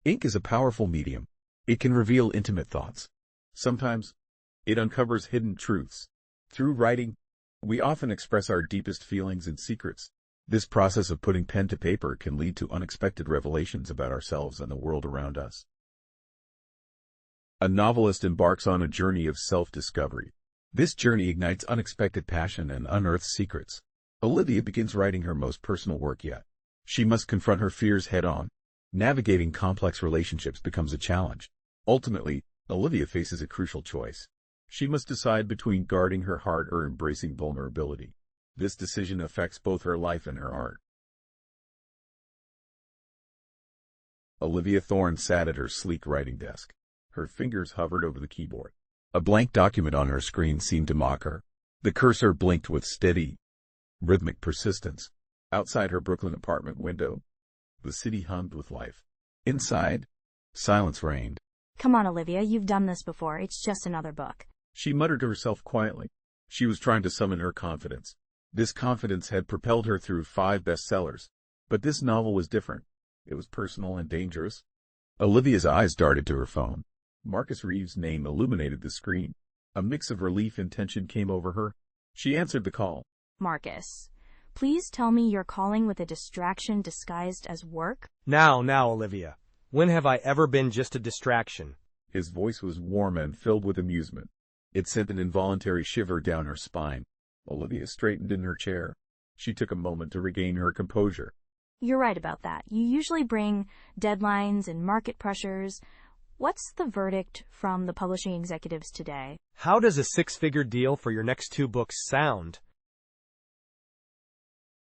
Ink is a powerful medium. It can reveal intimate thoughts. Sometimes, it uncovers hidden truths. Through writing, we often express our deepest feelings and secrets. This process of putting pen to paper can lead to unexpected revelations about ourselves and the world around us. A novelist embarks on a journey of self-discovery. This journey ignites unexpected passion and unearths secrets. Olivia begins writing her most personal work yet. She must confront her fears head-on. Navigating complex relationships becomes a challenge. Ultimately, Olivia faces a crucial choice. She must decide between guarding her heart or embracing vulnerability. This decision affects both her life and her art. Olivia Thorne sat at her sleek writing desk. Her fingers hovered over the keyboard. A blank document on her screen seemed to mock her. The cursor blinked with steady, rhythmic persistence. Outside her Brooklyn apartment window, the city hummed with life. Inside, silence reigned. Come on, Olivia, you've done this before. It's just another book. She muttered to herself quietly. She was trying to summon her confidence. This confidence had propelled her through 5 bestsellers. But this novel was different. It was personal and dangerous. Olivia's eyes darted to her phone. Marcus Reeves' name illuminated the screen. A mix of relief and tension came over her. She answered the call. Marcus, please tell me you're calling with a distraction disguised as work? Now, Olivia. When have I ever been just a distraction? His voice was warm and filled with amusement. It sent an involuntary shiver down her spine. Olivia straightened in her chair. She took a moment to regain her composure. You're right about that. You usually bring deadlines and market pressures. What's the verdict from the publishing executives today? How does a 6-figure deal for your next 2 books sound?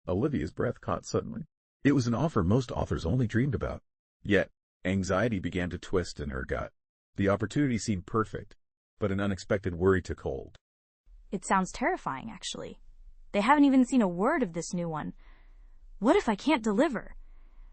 Olivia's breath caught suddenly. It was an offer most authors only dreamed about. Yet, anxiety began to twist in her gut. The opportunity seemed perfect, but an unexpected worry took hold. It sounds terrifying, actually. They haven't even seen a word of this new one. What if I can't deliver?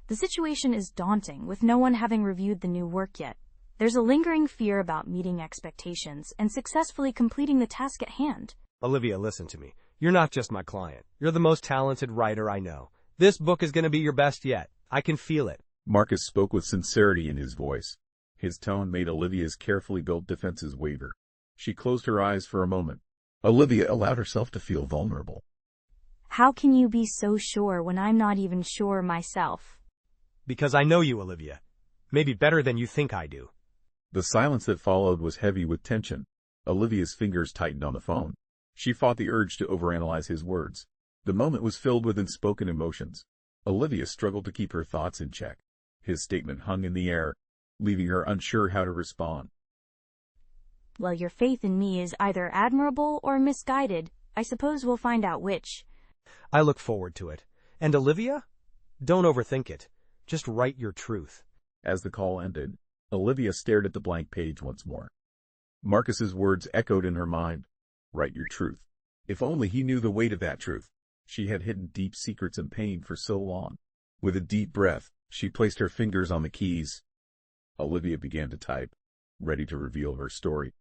The situation is daunting, with no one having reviewed the new work yet. There's a lingering fear about meeting expectations and successfully completing the task at hand. Olivia, listen to me. You're not just my client. You're the most talented writer I know. This book is going to be your best yet. I can feel it. Marcus spoke with sincerity in his voice. His tone made Olivia's carefully built defenses waver. She closed her eyes for a moment. Olivia allowed herself to feel vulnerable. How can you be so sure when I'm not even sure myself? Because I know you, Olivia. Maybe better than you think I do. The silence that followed was heavy with tension. Olivia's fingers tightened on the phone. She fought the urge to overanalyze his words. The moment was filled with unspoken emotions. Olivia struggled to keep her thoughts in check. His statement hung in the air, leaving her unsure how to respond. Well, your faith in me is either admirable or misguided. I suppose we'll find out which. I look forward to it. And Olivia? Don't overthink it. Just write your truth. As the call ended, Olivia stared at the blank page once more. Marcus's words echoed in her mind. Write your truth. If only he knew the weight of that truth. She had hidden deep secrets and pain for so long. With a deep breath, she placed her fingers on the keys. Olivia began to type, ready to reveal her story.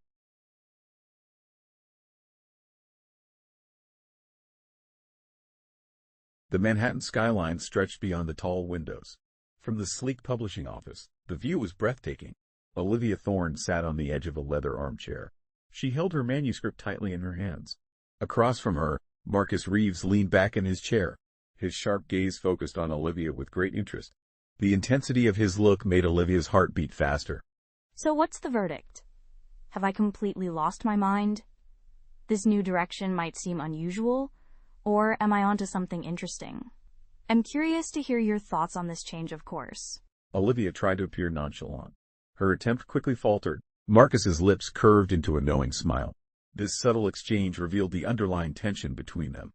The Manhattan skyline stretched beyond the tall windows. From the sleek publishing office, the view was breathtaking. Olivia Thorne sat on the edge of a leather armchair. She held her manuscript tightly in her hands. Across from her, Marcus Reeves leaned back in his chair. His sharp gaze focused on Olivia with great interest. The intensity of his look made Olivia's heart beat faster. So what's the verdict? Have I completely lost my mind? This new direction might seem unusual, or am I onto something interesting? I'm curious to hear your thoughts on this change of course. Olivia tried to appear nonchalant. Her attempt quickly faltered. Marcus's lips curved into a knowing smile. This subtle exchange revealed the underlying tension between them.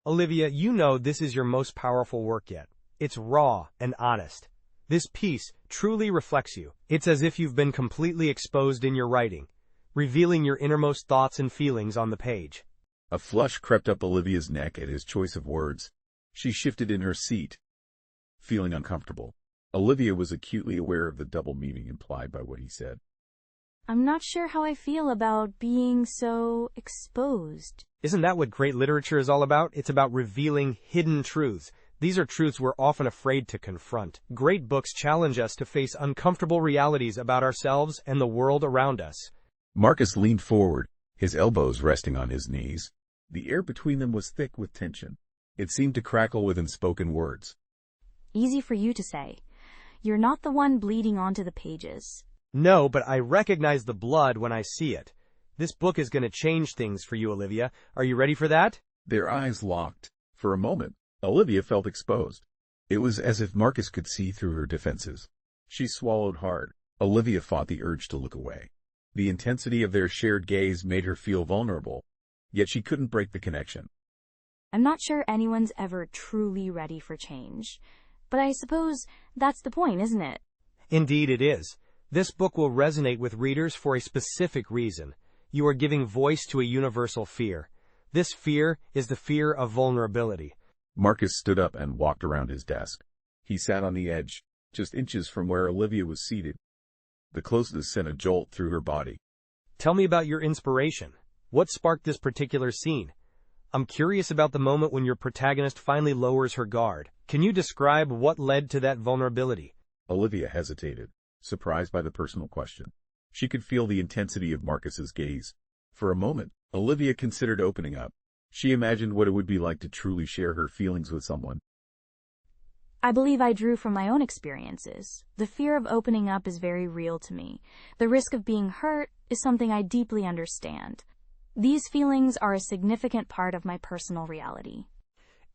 Olivia, you know this is your most powerful work yet. It's raw and honest. This piece truly reflects you. It's as if you've been completely exposed in your writing, revealing your innermost thoughts and feelings on the page. A flush crept up Olivia's neck at his choice of words. She shifted in her seat, feeling uncomfortable. Olivia was acutely aware of the double meaning implied by what he said. I'm not sure how I feel about being so exposed. Isn't that what great literature is all about? It's about revealing hidden truths. These are truths we're often afraid to confront. Great books challenge us to face uncomfortable realities about ourselves and the world around us. Marcus leaned forward, his elbows resting on his knees. The air between them was thick with tension. It seemed to crackle with unspoken words. Easy for you to say. You're not the one bleeding onto the pages. No, but I recognize the blood when I see it. This book is going to change things for you, Olivia. Are you ready for that? Their eyes locked. For a moment, Olivia felt exposed. It was as if Marcus could see through her defenses. She swallowed hard. Olivia fought the urge to look away. The intensity of their shared gaze made her feel vulnerable, yet she couldn't break the connection. I'm not sure anyone's ever truly ready for change. But I suppose that's the point, isn't it? Indeed it is. This book will resonate with readers for a specific reason. You are giving voice to a universal fear. This fear is the fear of vulnerability. Marcus stood up and walked around his desk. He sat on the edge, just inches from where Olivia was seated. The closeness sent a jolt through her body. Tell me about your inspiration. What sparked this particular scene? I'm curious about the moment when your protagonist finally lowers her guard. Can you describe what led to that vulnerability? Olivia hesitated, surprised by the personal question. She could feel the intensity of Marcus's gaze. For a moment, Olivia considered opening up. She imagined what it would be like to truly share her feelings with someone. I believe I drew from my own experiences. The fear of opening up is very real to me. The risk of being hurt is something I deeply understand. These feelings are a significant part of my personal reality.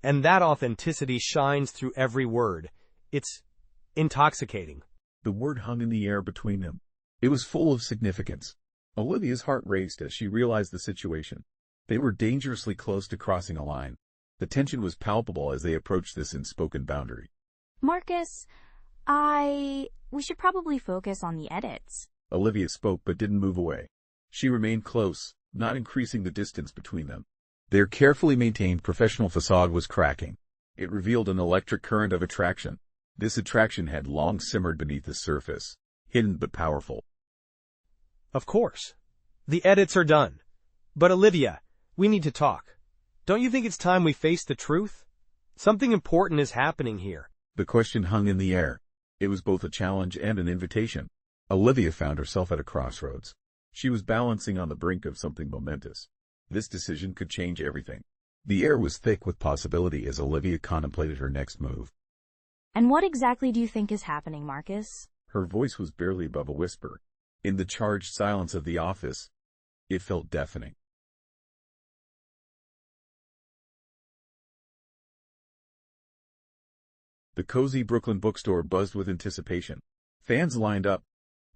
And that authenticity shines through every word. It's intoxicating. The word hung in the air between them. It was full of significance. Olivia's heart raced as she realized the situation. They were dangerously close to crossing a line. The tension was palpable as they approached this unspoken boundary. Marcus, we should probably focus on the edits. Olivia spoke but didn't move away. She remained close, not increasing the distance between them. Their carefully maintained professional facade was cracking. It revealed an electric current of attraction. This attraction had long simmered beneath the surface, hidden but powerful. Of course. The edits are done. But Olivia, we need to talk. Don't you think it's time we face the truth? Something important is happening here. The question hung in the air. It was both a challenge and an invitation. Olivia found herself at a crossroads. She was balancing on the brink of something momentous. This decision could change everything. The air was thick with possibility as Olivia contemplated her next move. And what exactly do you think is happening, Marcus? Her voice was barely above a whisper. In the charged silence of the office, it felt deafening. The cozy Brooklyn bookstore buzzed with anticipation. Fans lined up,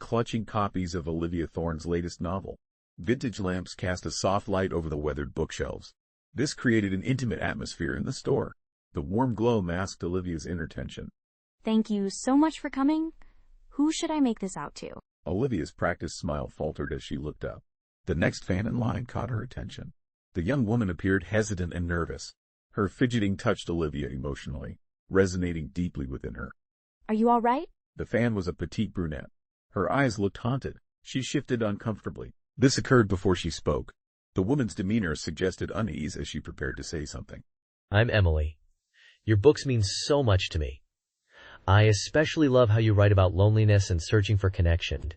clutching copies of Olivia Thorne's latest novel. Vintage lamps cast a soft light over the weathered bookshelves. This created an intimate atmosphere in the store. The warm glow masked Olivia's inner tension. Thank you so much for coming. Who should I make this out to? Olivia's practiced smile faltered as she looked up. The next fan in line caught her attention. The young woman appeared hesitant and nervous. Her fidgeting touched Olivia emotionally, resonating deeply within her. Are you all right? The fan was a petite brunette. Her eyes looked haunted. She shifted uncomfortably. This occurred before she spoke. The woman's demeanor suggested unease as she prepared to say something. I'm Emily. Your books mean so much to me. I especially love how you write about loneliness and searching for connection.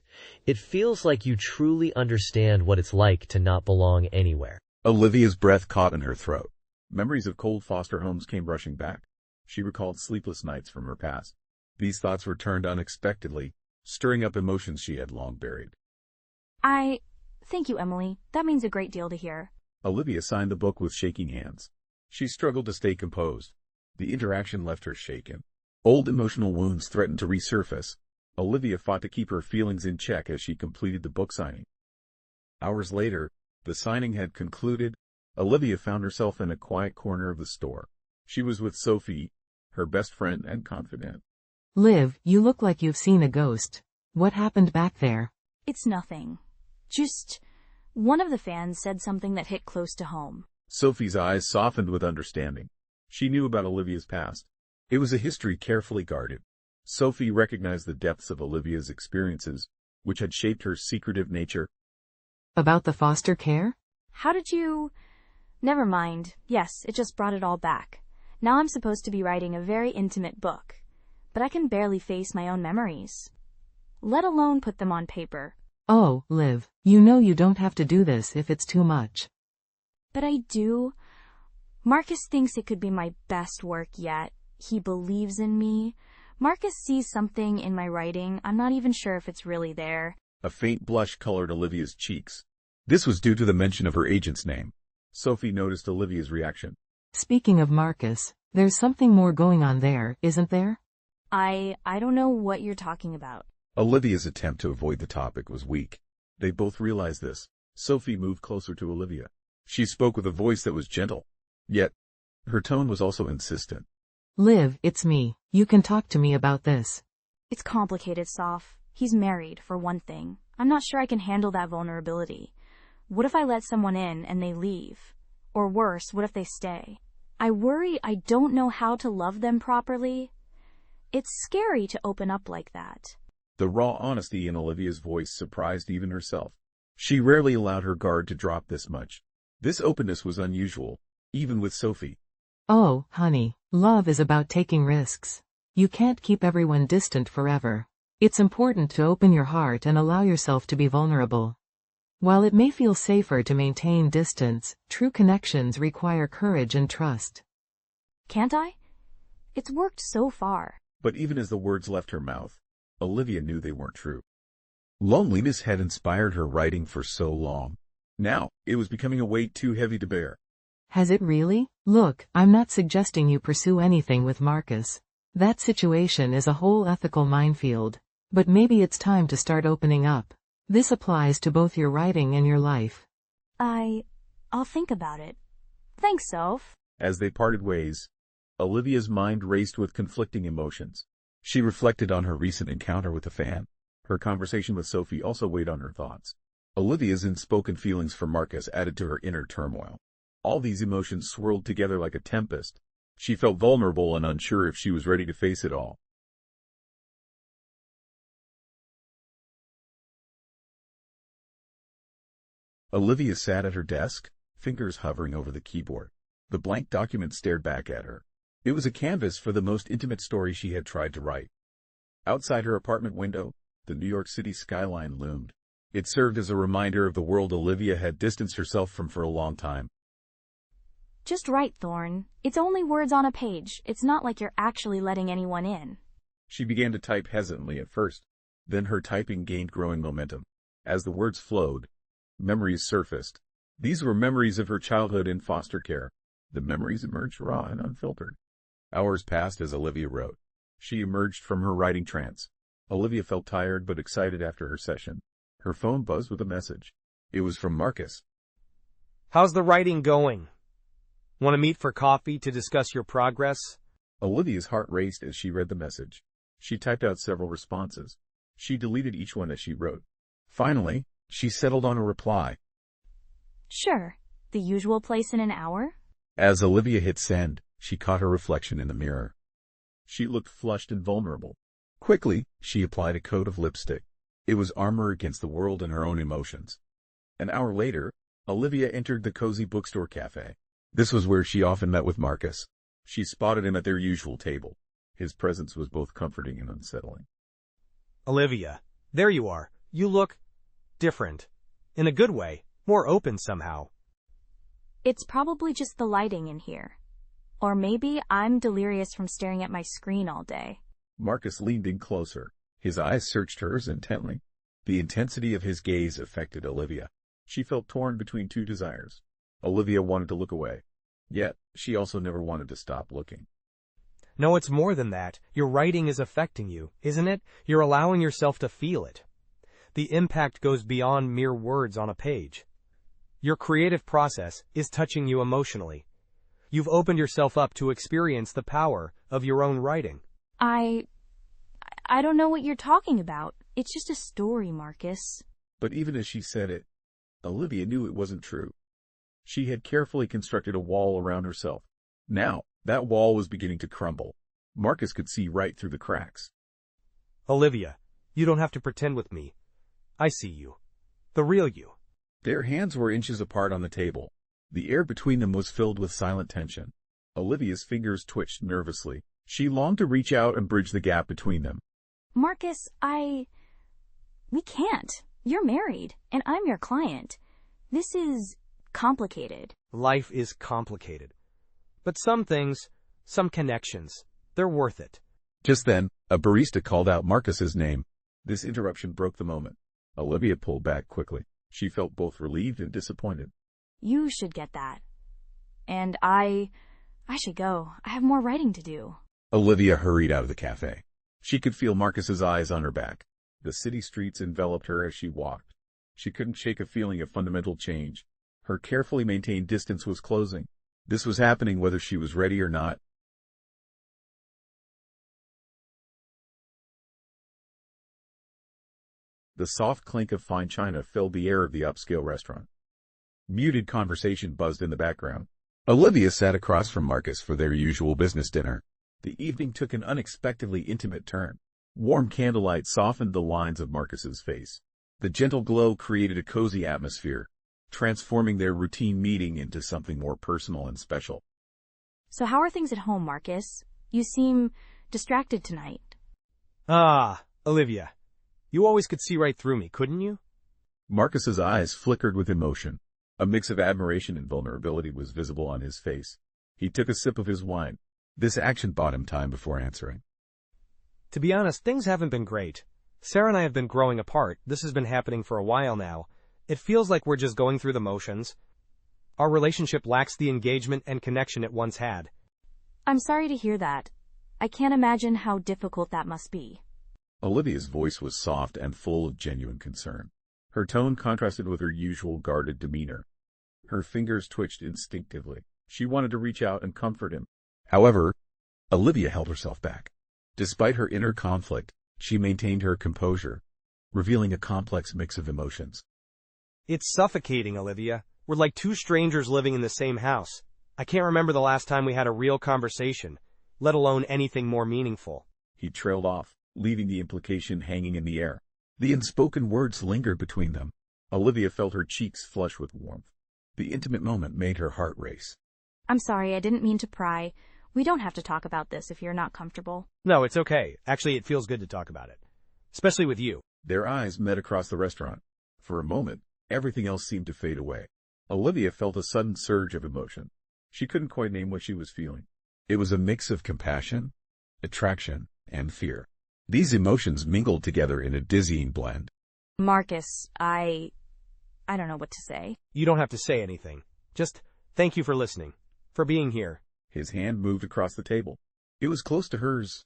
It feels like you truly understand what it's like to not belong anywhere. Olivia's breath caught in her throat. Memories of cold foster homes came rushing back. She recalled sleepless nights from her past. These thoughts returned unexpectedly, stirring up emotions she had long buried. Thank you, Emily. That means a great deal to hear. Olivia signed the book with shaking hands. She struggled to stay composed. The interaction left her shaken. Old emotional wounds threatened to resurface. Olivia fought to keep her feelings in check as she completed the book signing. Hours later, the signing had concluded. Olivia found herself in a quiet corner of the store. She was with Sophie, her best friend and confidant. Liv, you look like you've seen a ghost. What happened back there? It's nothing. Just one of the fans said something that hit close to home. Sophie's eyes softened with understanding. She knew about Olivia's past. It was a history carefully guarded. Sophie recognized the depths of Olivia's experiences, which had shaped her secretive nature. About the foster care? How did you... Never mind. Yes, it just brought it all back. Now I'm supposed to be writing a very intimate book, but I can barely face my own memories, let alone put them on paper. Oh, Liv, you know you don't have to do this if it's too much. But I do. Marcus thinks it could be my best work yet. He believes in me. Marcus sees something in my writing. I'm not even sure if it's really there. A faint blush colored Olivia's cheeks. This was due to the mention of her agent's name. Sophie noticed Olivia's reaction. Speaking of Marcus, there's something more going on there, isn't there? I don't know what you're talking about. Olivia's attempt to avoid the topic was weak. They both realized this. Sophie moved closer to Olivia. She spoke with a voice that was gentle, yet her tone was also insistent. Liv, it's me. You can talk to me about this. It's complicated, Soph. He's married, for one thing. I'm not sure I can handle that vulnerability. What if I let someone in and they leave? Or worse, what if they stay? I worry I don't know how to love them properly. It's scary to open up like that. The raw honesty in Olivia's voice surprised even herself. She rarely allowed her guard to drop this much. This openness was unusual, even with Sophie. Oh, honey, love is about taking risks. You can't keep everyone distant forever. It's important to open your heart and allow yourself to be vulnerable. While it may feel safer to maintain distance, true connections require courage and trust. Can't I? It's worked so far. But even as the words left her mouth, Olivia knew they weren't true. Loneliness had inspired her writing for so long. Now, it was becoming a weight too heavy to bear. Has it really? Look, I'm not suggesting you pursue anything with Marcus. That situation is a whole ethical minefield. But maybe it's time to start opening up. This applies to both your writing and your life. I'll think about it. Thanks, Soph. As they parted ways, Olivia's mind raced with conflicting emotions. She reflected on her recent encounter with the fan. Her conversation with Sophie also weighed on her thoughts. Olivia's unspoken feelings for Marcus added to her inner turmoil. All these emotions swirled together like a tempest. She felt vulnerable and unsure if she was ready to face it all. Olivia sat at her desk, fingers hovering over the keyboard. The blank document stared back at her. It was a canvas for the most intimate story she had tried to write. Outside her apartment window, the New York City skyline loomed. It served as a reminder of the world Olivia had distanced herself from for a long time. Just write, Thorne. It's only words on a page. It's not like you're actually letting anyone in. She began to type hesitantly at first. Then her typing gained growing momentum. As the words flowed, memories surfaced. These were memories of her childhood in foster care. The memories emerged raw and unfiltered. Hours passed as Olivia wrote. She emerged from her writing trance. Olivia felt tired but excited after her session. Her phone buzzed with a message. It was from Marcus. How's the writing going? Want to meet for coffee to discuss your progress? Olivia's heart raced as she read the message. She typed out several responses. She deleted each one as she wrote. Finally, she settled on a reply. Sure. The usual place in an hour? As Olivia hit send, she caught her reflection in the mirror. She looked flushed and vulnerable. Quickly, she applied a coat of lipstick. It was armor against the world and her own emotions. An hour later, Olivia entered the cozy bookstore cafe. This was where she often met with Marcus. She spotted him at their usual table. His presence was both comforting and unsettling. Olivia, there you are. You look different. In a good way. More open somehow. It's probably just the lighting in here. Or maybe I'm delirious from staring at my screen all day. Marcus leaned in closer. His eyes searched hers intently. The intensity of his gaze affected Olivia. She felt torn between two desires. Olivia wanted to look away. Yet, she also never wanted to stop looking. No, it's more than that. Your writing is affecting you, isn't it? You're allowing yourself to feel it. The impact goes beyond mere words on a page. Your creative process is touching you emotionally. You've opened yourself up to experience the power of your own writing. I don't know what you're talking about. It's just a story, Marcus. But even as she said it, Olivia knew it wasn't true. She had carefully constructed a wall around herself. Now, that wall was beginning to crumble. Marcus could see right through the cracks. Olivia, you don't have to pretend with me. I see you. The real you. Their hands were inches apart on the table. The air between them was filled with silent tension. Olivia's fingers twitched nervously. She longed to reach out and bridge the gap between them. Marcus, we can't. You're married, and I'm your client. This is complicated. Life is complicated. But some things, some connections, they're worth it. Just then, a barista called out Marcus's name. This interruption broke the moment. Olivia pulled back quickly. She felt both relieved and disappointed. You should get that. And I should go. I have more writing to do. Olivia hurried out of the cafe. She could feel Marcus's eyes on her back. The city streets enveloped her as she walked. She couldn't shake a feeling of fundamental change. Her carefully maintained distance was closing. This was happening whether she was ready or not. The soft clink of fine china filled the air of the upscale restaurant. Muted conversation buzzed in the background. Olivia sat across from Marcus for their usual business dinner. The evening took an unexpectedly intimate turn. Warm candlelight softened the lines of Marcus's face. The gentle glow created a cozy atmosphere, transforming their routine meeting into something more personal and special. So how are things at home, Marcus? You seem distracted tonight. Olivia. You always could see right through me, couldn't you? Marcus's eyes flickered with emotion. A mix of admiration and vulnerability was visible on his face. He took a sip of his wine. This action bought him time before answering. To be honest, things haven't been great. Sarah and I have been growing apart. This has been happening for a while now. It feels like we're just going through the motions. Our relationship lacks the engagement and connection it once had. I'm sorry to hear that. I can't imagine how difficult that must be. Olivia's voice was soft and full of genuine concern. Her tone contrasted with her usual guarded demeanor. Her fingers twitched instinctively. She wanted to reach out and comfort him. However, Olivia held herself back. Despite her inner conflict, she maintained her composure, revealing a complex mix of emotions. It's suffocating, Olivia. We're like two strangers living in the same house. I can't remember the last time we had a real conversation, let alone anything more meaningful. He trailed off, leaving the implication hanging in the air. The unspoken words lingered between them. Olivia felt her cheeks flush with warmth. The intimate moment made her heart race. I'm sorry, I didn't mean to pry. We don't have to talk about this if you're not comfortable. No, it's okay. Actually, it feels good to talk about it. Especially with you. Their eyes met across the restaurant. For a moment, everything else seemed to fade away. Olivia felt a sudden surge of emotion. She couldn't quite name what she was feeling. It was a mix of compassion, attraction, and fear. These emotions mingled together in a dizzying blend. Marcus, I don't know what to say. You don't have to say anything. Just thank you for listening, for being here. His hand moved across the table. It was close to hers,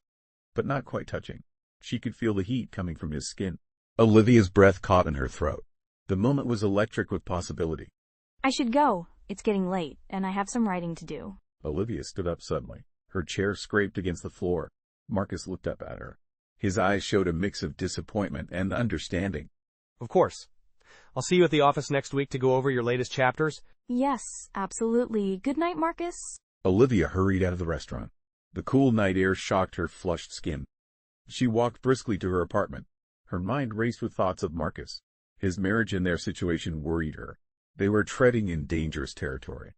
but not quite touching. She could feel the heat coming from his skin. Olivia's breath caught in her throat. The moment was electric with possibility. I should go. It's getting late, and I have some writing to do. Olivia stood up suddenly. Her chair scraped against the floor. Marcus looked up at her. His eyes showed a mix of disappointment and understanding. Of course. I'll see you at the office next week to go over your latest chapters. Yes, absolutely. Good night, Marcus. Olivia hurried out of the restaurant. The cool night air shocked her flushed skin. She walked briskly to her apartment. Her mind raced with thoughts of Marcus. His marriage and their situation worried her. They were treading in dangerous territory.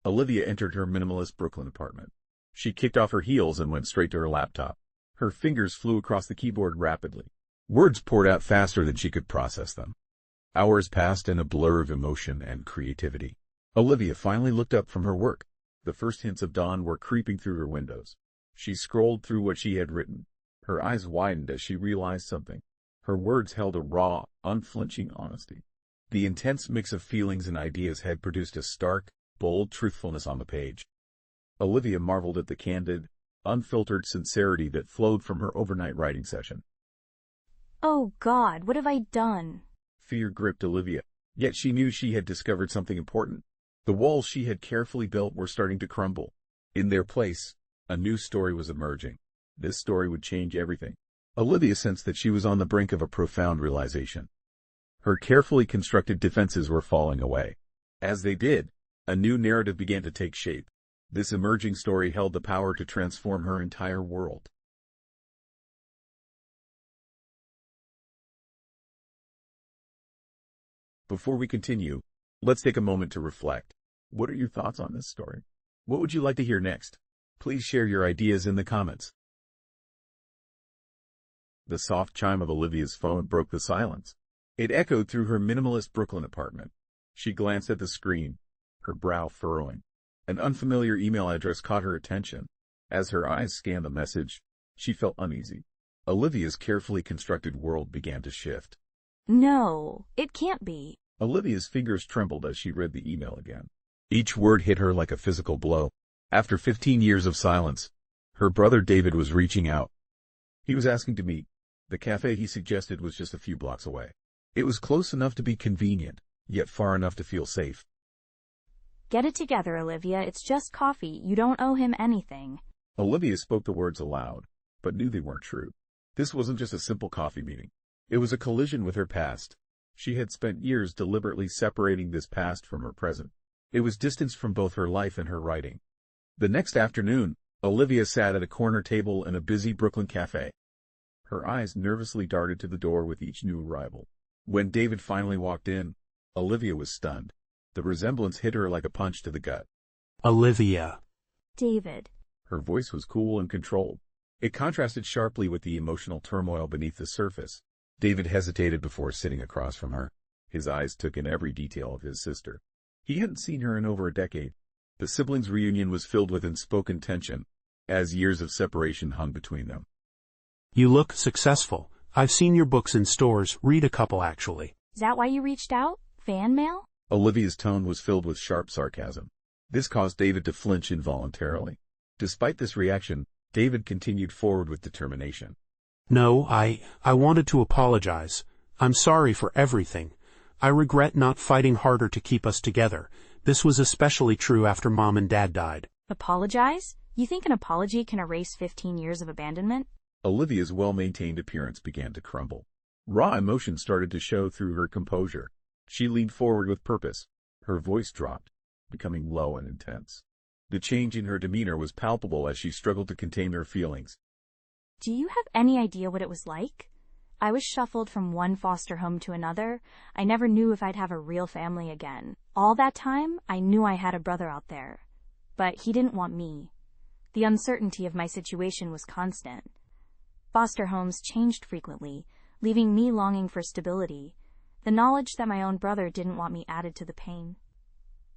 Olivia entered her minimalist Brooklyn apartment. She kicked off her heels and went straight to her laptop. Her fingers flew across the keyboard rapidly. Words poured out faster than she could process them. Hours passed in a blur of emotion and creativity. Olivia finally looked up from her work. The first hints of dawn were creeping through her windows. She scrolled through what she had written. Her eyes widened as she realized something. Her words held a raw, unflinching honesty. The intense mix of feelings and ideas had produced a stark, bold truthfulness on the page. Olivia marveled at the candid, unfiltered sincerity that flowed from her overnight writing session. Oh God, what have I done? Fear gripped Olivia, yet she knew she had discovered something important. The walls she had carefully built were starting to crumble. In their place, a new story was emerging. This story would change everything. Olivia sensed that she was on the brink of a profound realization. Her carefully constructed defenses were falling away. As they did, a new narrative began to take shape. This emerging story held the power to transform her entire world. Before we continue, let's take a moment to reflect. What are your thoughts on this story? What would you like to hear next? Please share your ideas in the comments. The soft chime of Olivia's phone broke the silence. It echoed through her minimalist Brooklyn apartment. She glanced at the screen, her brow furrowing. An unfamiliar email address caught her attention. As her eyes scanned the message, she felt uneasy. Olivia's carefully constructed world began to shift. No, it can't be. Olivia's fingers trembled as she read the email again. Each word hit her like a physical blow. After 15 years of silence, her brother David was reaching out. He was asking to meet. The cafe he suggested was just a few blocks away. It was close enough to be convenient, yet far enough to feel safe. Get it together, Olivia. It's just coffee. You don't owe him anything. Olivia spoke the words aloud, but knew they weren't true. This wasn't just a simple coffee meeting. It was a collision with her past. She had spent years deliberately separating this past from her present. It was distanced from both her life and her writing. The next afternoon, Olivia sat at a corner table in a busy Brooklyn cafe. Her eyes nervously darted to the door with each new arrival. When David finally walked in, Olivia was stunned. The resemblance hit her like a punch to the gut. Olivia. David. Her voice was cool and controlled. It contrasted sharply with the emotional turmoil beneath the surface. David hesitated before sitting across from her. His eyes took in every detail of his sister. He hadn't seen her in over a decade. The siblings' reunion was filled with unspoken tension, as years of separation hung between them. You look successful. I've seen your books in stores, read a couple actually. Is that why you reached out? Fan mail? Olivia's tone was filled with sharp sarcasm. This caused David to flinch involuntarily. Despite this reaction, David continued forward with determination. No, I wanted to apologize. I'm sorry for everything. I regret not fighting harder to keep us together. This was especially true after Mom and Dad died. Apologize? You think an apology can erase 15 years of abandonment? Olivia's well-maintained appearance began to crumble. Raw emotion started to show through her composure. She leaned forward with purpose. Her voice dropped, becoming low and intense. The change in her demeanor was palpable as she struggled to contain her feelings. Do you have any idea what it was like? I was shuffled from one foster home to another. I never knew if I'd have a real family again. All that time, I knew I had a brother out there. But he didn't want me. The uncertainty of my situation was constant. Foster homes changed frequently, leaving me longing for stability. The knowledge that my own brother didn't want me added to the pain.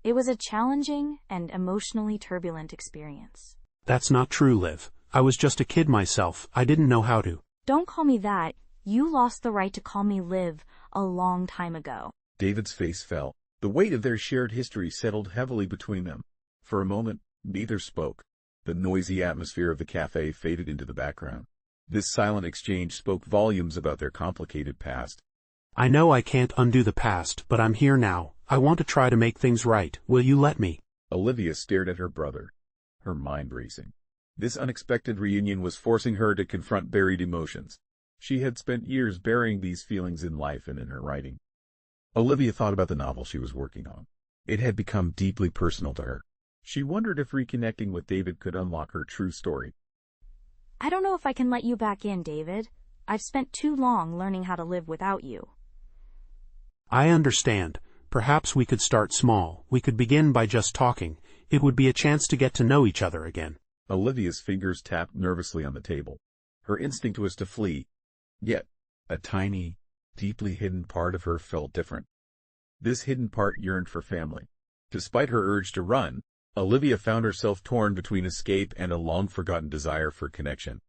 It was a challenging and emotionally turbulent experience. That's not true, Liv. I was just a kid myself. I didn't know how to. Don't call me that. You lost the right to call me Liv a long time ago. David's face fell. The weight of their shared history settled heavily between them. For a moment, neither spoke. The noisy atmosphere of the cafe faded into the background. This silent exchange spoke volumes about their complicated past. I know I can't undo the past, but I'm here now. I want to try to make things right. Will you let me? Olivia stared at her brother, her mind racing. This unexpected reunion was forcing her to confront buried emotions. She had spent years burying these feelings in life and in her writing. Olivia thought about the novel she was working on. It had become deeply personal to her. She wondered if reconnecting with David could unlock her true story. I don't know if I can let you back in, David. I've spent too long learning how to live without you. I understand. Perhaps we could start small. We could begin by just talking. It would be a chance to get to know each other again. Olivia's fingers tapped nervously on the table. Her instinct was to flee. Yet, a tiny, deeply hidden part of her felt different. This hidden part yearned for family. Despite her urge to run, Olivia found herself torn between escape and a long-forgotten desire for connection.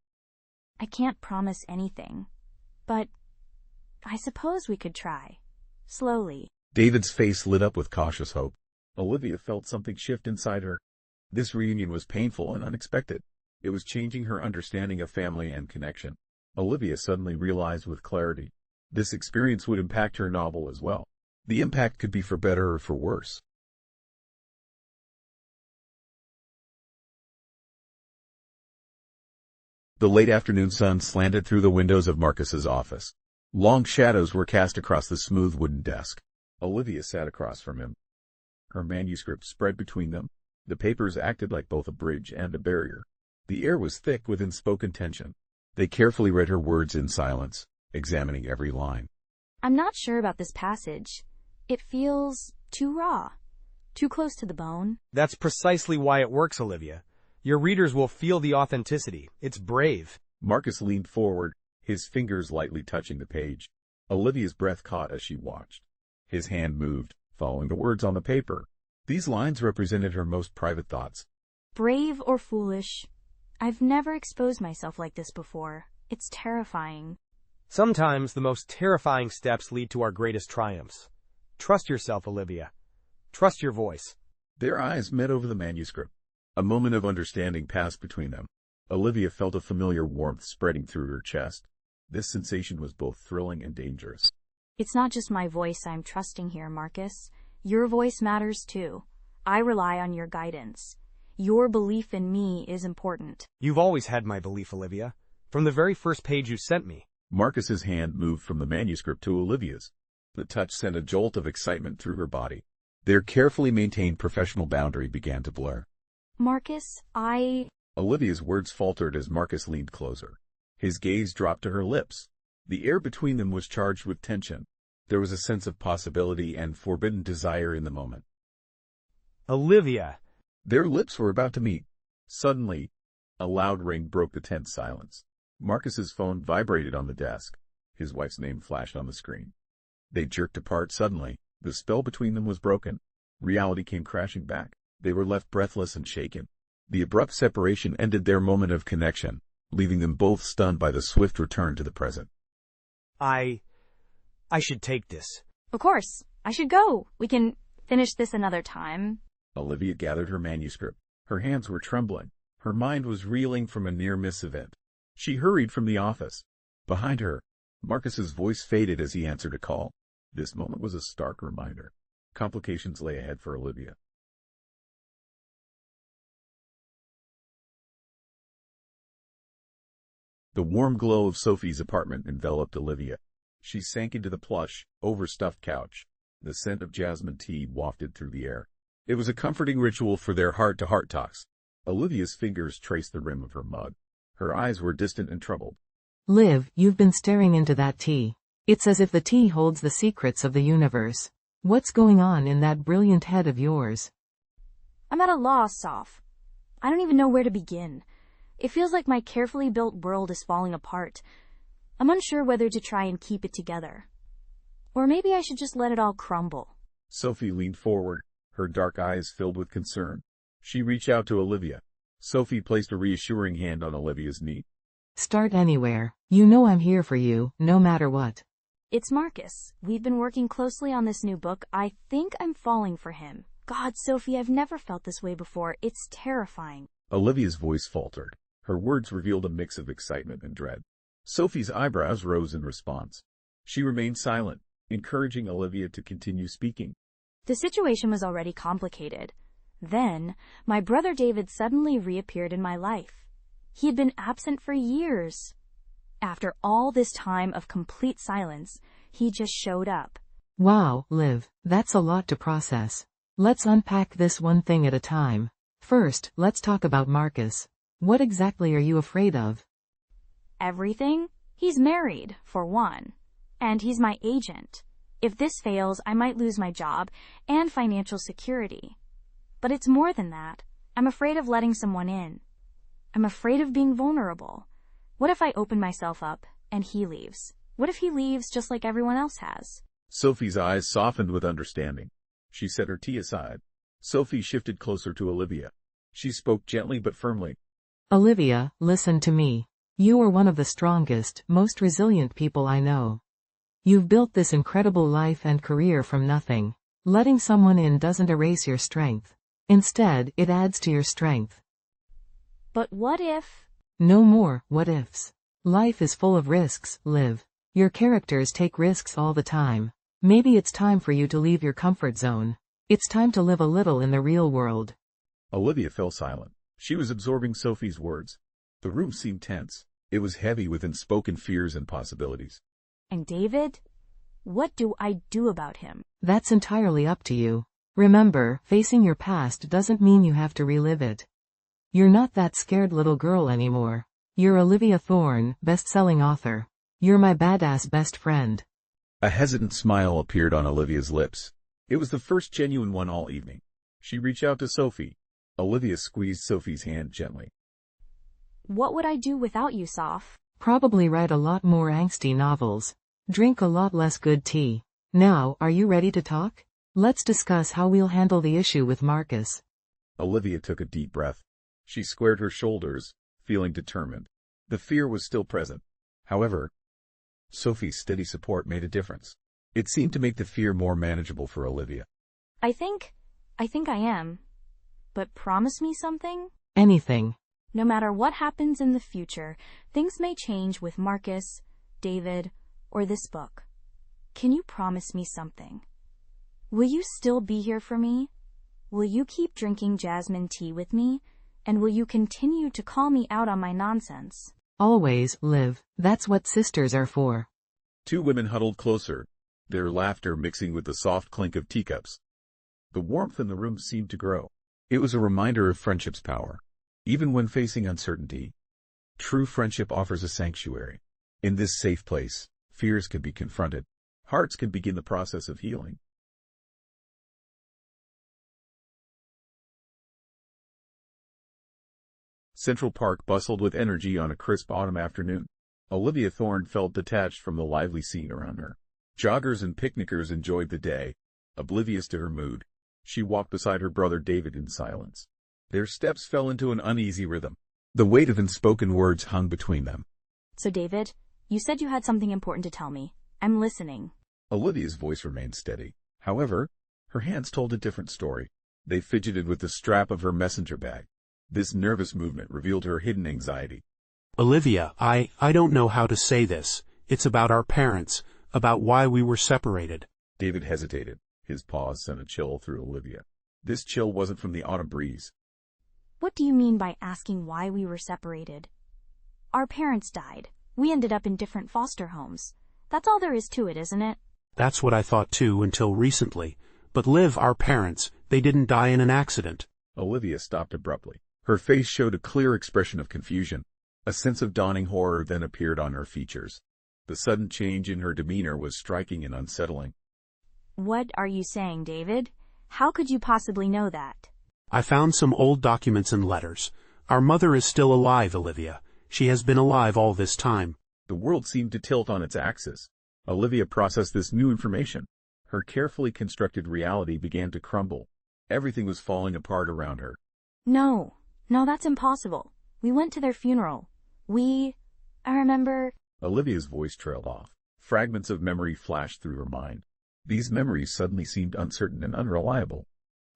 I can't promise anything, but I suppose we could try. Slowly. David's face lit up with cautious hope. Olivia felt something shift inside her. This reunion was painful and unexpected. It was changing her understanding of family and connection. Olivia suddenly realized with clarity. This experience would impact her novel as well. The impact could be for better or for worse. The late afternoon sun slanted through the windows of Marcus's office. Long shadows were cast across the smooth wooden desk. Olivia sat across from him. Her manuscript spread between them. The papers acted like both a bridge and a barrier. The air was thick with unspoken tension. They carefully read her words in silence, examining every line. I'm not sure about this passage. It feels too raw. Too close to the bone? That's precisely why it works, Olivia. Your readers will feel the authenticity. It's brave. Marcus leaned forward, his fingers lightly touching the page. Olivia's breath caught as she watched. His hand moved, following the words on the paper. These lines represented her most private thoughts. Brave or foolish? I've never exposed myself like this before. It's terrifying. Sometimes the most terrifying steps lead to our greatest triumphs. Trust yourself, Olivia. Trust your voice. Their eyes met over the manuscript. A moment of understanding passed between them. Olivia felt a familiar warmth spreading through her chest. This sensation was both thrilling and dangerous. It's not just my voice I'm trusting here, Marcus. Your voice matters too. I rely on your guidance. Your belief in me is important. You've always had my belief, Olivia. From the very first page you sent me. Marcus's hand moved from the manuscript to Olivia's. The touch sent a jolt of excitement through her body. Their carefully maintained professional boundary began to blur. Marcus, Olivia's words faltered as Marcus leaned closer. His gaze dropped to her lips. The air between them was charged with tension. There was a sense of possibility and forbidden desire in the moment. Olivia! Their lips were about to meet. Suddenly, a loud ring broke the tense silence. Marcus's phone vibrated on the desk. His wife's name flashed on the screen. They jerked apart suddenly. The spell between them was broken. Reality came crashing back. They were left breathless and shaken. The abrupt separation ended their moment of connection, leaving them both stunned by the swift return to the present. I should take this. Of course. I should go. We can finish this another time. Olivia gathered her manuscript. Her hands were trembling. Her mind was reeling from a near-miss event. She hurried from the office. Behind her, Marcus's voice faded as he answered a call. This moment was a stark reminder. Complications lay ahead for Olivia. The warm glow of Sophie's apartment enveloped Olivia. She sank into the plush, overstuffed couch. The scent of jasmine tea wafted through the air. It was a comforting ritual for their heart-to-heart talks. Olivia's fingers traced the rim of her mug. Her eyes were distant and troubled. Liv, you've been staring into that tea. It's as if the tea holds the secrets of the universe. What's going on in that brilliant head of yours? I'm at a loss, Soph. I don't even know where to begin. It feels like my carefully built world is falling apart. I'm unsure whether to try and keep it together. Or maybe I should just let it all crumble. Sophie leaned forward, her dark eyes filled with concern. She reached out to Olivia. Sophie placed a reassuring hand on Olivia's knee. Start anywhere. You know I'm here for you, no matter what. It's Marcus. We've been working closely on this new book. I think I'm falling for him. God, Sophie, I've never felt this way before. It's terrifying. Olivia's voice faltered. Her words revealed a mix of excitement and dread. Sophie's eyebrows rose in response. She remained silent, encouraging Olivia to continue speaking. The situation was already complicated. Then, my brother David suddenly reappeared in my life. He had been absent for years. After all this time of complete silence, he just showed up. Wow, Liv, that's a lot to process. Let's unpack this one thing at a time. First, let's talk about Marcus. What exactly are you afraid of? Everything. He's married, for one. And he's my agent. If this fails, I might lose my job and financial security. But it's more than that. I'm afraid of letting someone in. I'm afraid of being vulnerable. What if I open myself up and he leaves? What if he leaves just like everyone else has? Sophie's eyes softened with understanding. She set her tea aside. Sophie shifted closer to Olivia. She spoke gently but firmly. Olivia, listen to me. You are one of the strongest, most resilient people I know. You've built this incredible life and career from nothing. Letting someone in doesn't erase your strength. Instead, it adds to your strength. But what if? No more what ifs. Life is full of risks, Liv. Your characters take risks all the time. Maybe it's time for you to leave your comfort zone. It's time to live a little in the real world. Olivia fell silent. She was absorbing Sophie's words. The room seemed tense. It was heavy with unspoken fears and possibilities. And David? What do I do about him? That's entirely up to you. Remember, facing your past doesn't mean you have to relive it. You're not that scared little girl anymore. You're Olivia Thorne, best-selling author. You're my badass best friend. A hesitant smile appeared on Olivia's lips. It was the first genuine one all evening. She reached out to Sophie. Olivia squeezed Sophie's hand gently. What would I do without you, Soph? Probably write a lot more angsty novels. Drink a lot less good tea. Now, are you ready to talk? Let's discuss how we'll handle the issue with Marcus. Olivia took a deep breath. She squared her shoulders, feeling determined. The fear was still present. However, Sophie's steady support made a difference. It seemed to make the fear more manageable for Olivia. I think I am. But promise me something? Anything. No matter what happens in the future, things may change with Marcus, David, or this book. Can you promise me something? Will you still be here for me? Will you keep drinking jasmine tea with me? And will you continue to call me out on my nonsense? Always, Liv. That's what sisters are for. Two women huddled closer, their laughter mixing with the soft clink of teacups. The warmth in the room seemed to grow. It was a reminder of friendship's power. Even when facing uncertainty, true friendship offers a sanctuary. In this safe place, fears can be confronted. Hearts can begin the process of healing. Central Park bustled with energy on a crisp autumn afternoon. Olivia Thorne felt detached from the lively scene around her. Joggers and picnickers enjoyed the day, oblivious to her mood. She walked beside her brother David in silence. Their steps fell into an uneasy rhythm. The weight of unspoken words hung between them. So David, you said you had something important to tell me. I'm listening. Olivia's voice remained steady. However, her hands told a different story. They fidgeted with the strap of her messenger bag. This nervous movement revealed her hidden anxiety. Olivia, I don't know how to say this. It's about our parents, about why we were separated. David hesitated. His pause sent a chill through Olivia. This chill wasn't from the autumn breeze. What do you mean by asking why we were separated? Our parents died. We ended up in different foster homes. That's all there is to it, isn't it? That's what I thought too until recently. But Liv, our parents, they didn't die in an accident. Olivia stopped abruptly. Her face showed a clear expression of confusion. A sense of dawning horror then appeared on her features. The sudden change in her demeanor was striking and unsettling. What are you saying, David? How could you possibly know that? I found some old documents and letters. Our mother is still alive, Olivia. She has been alive all this time. The world seemed to tilt on its axis. Olivia processed this new information. Her carefully constructed reality began to crumble. Everything was falling apart around her. No, that's impossible. We went to their funeral. I remember... Olivia's voice trailed off. Fragments of memory flashed through her mind. These memories suddenly seemed uncertain and unreliable.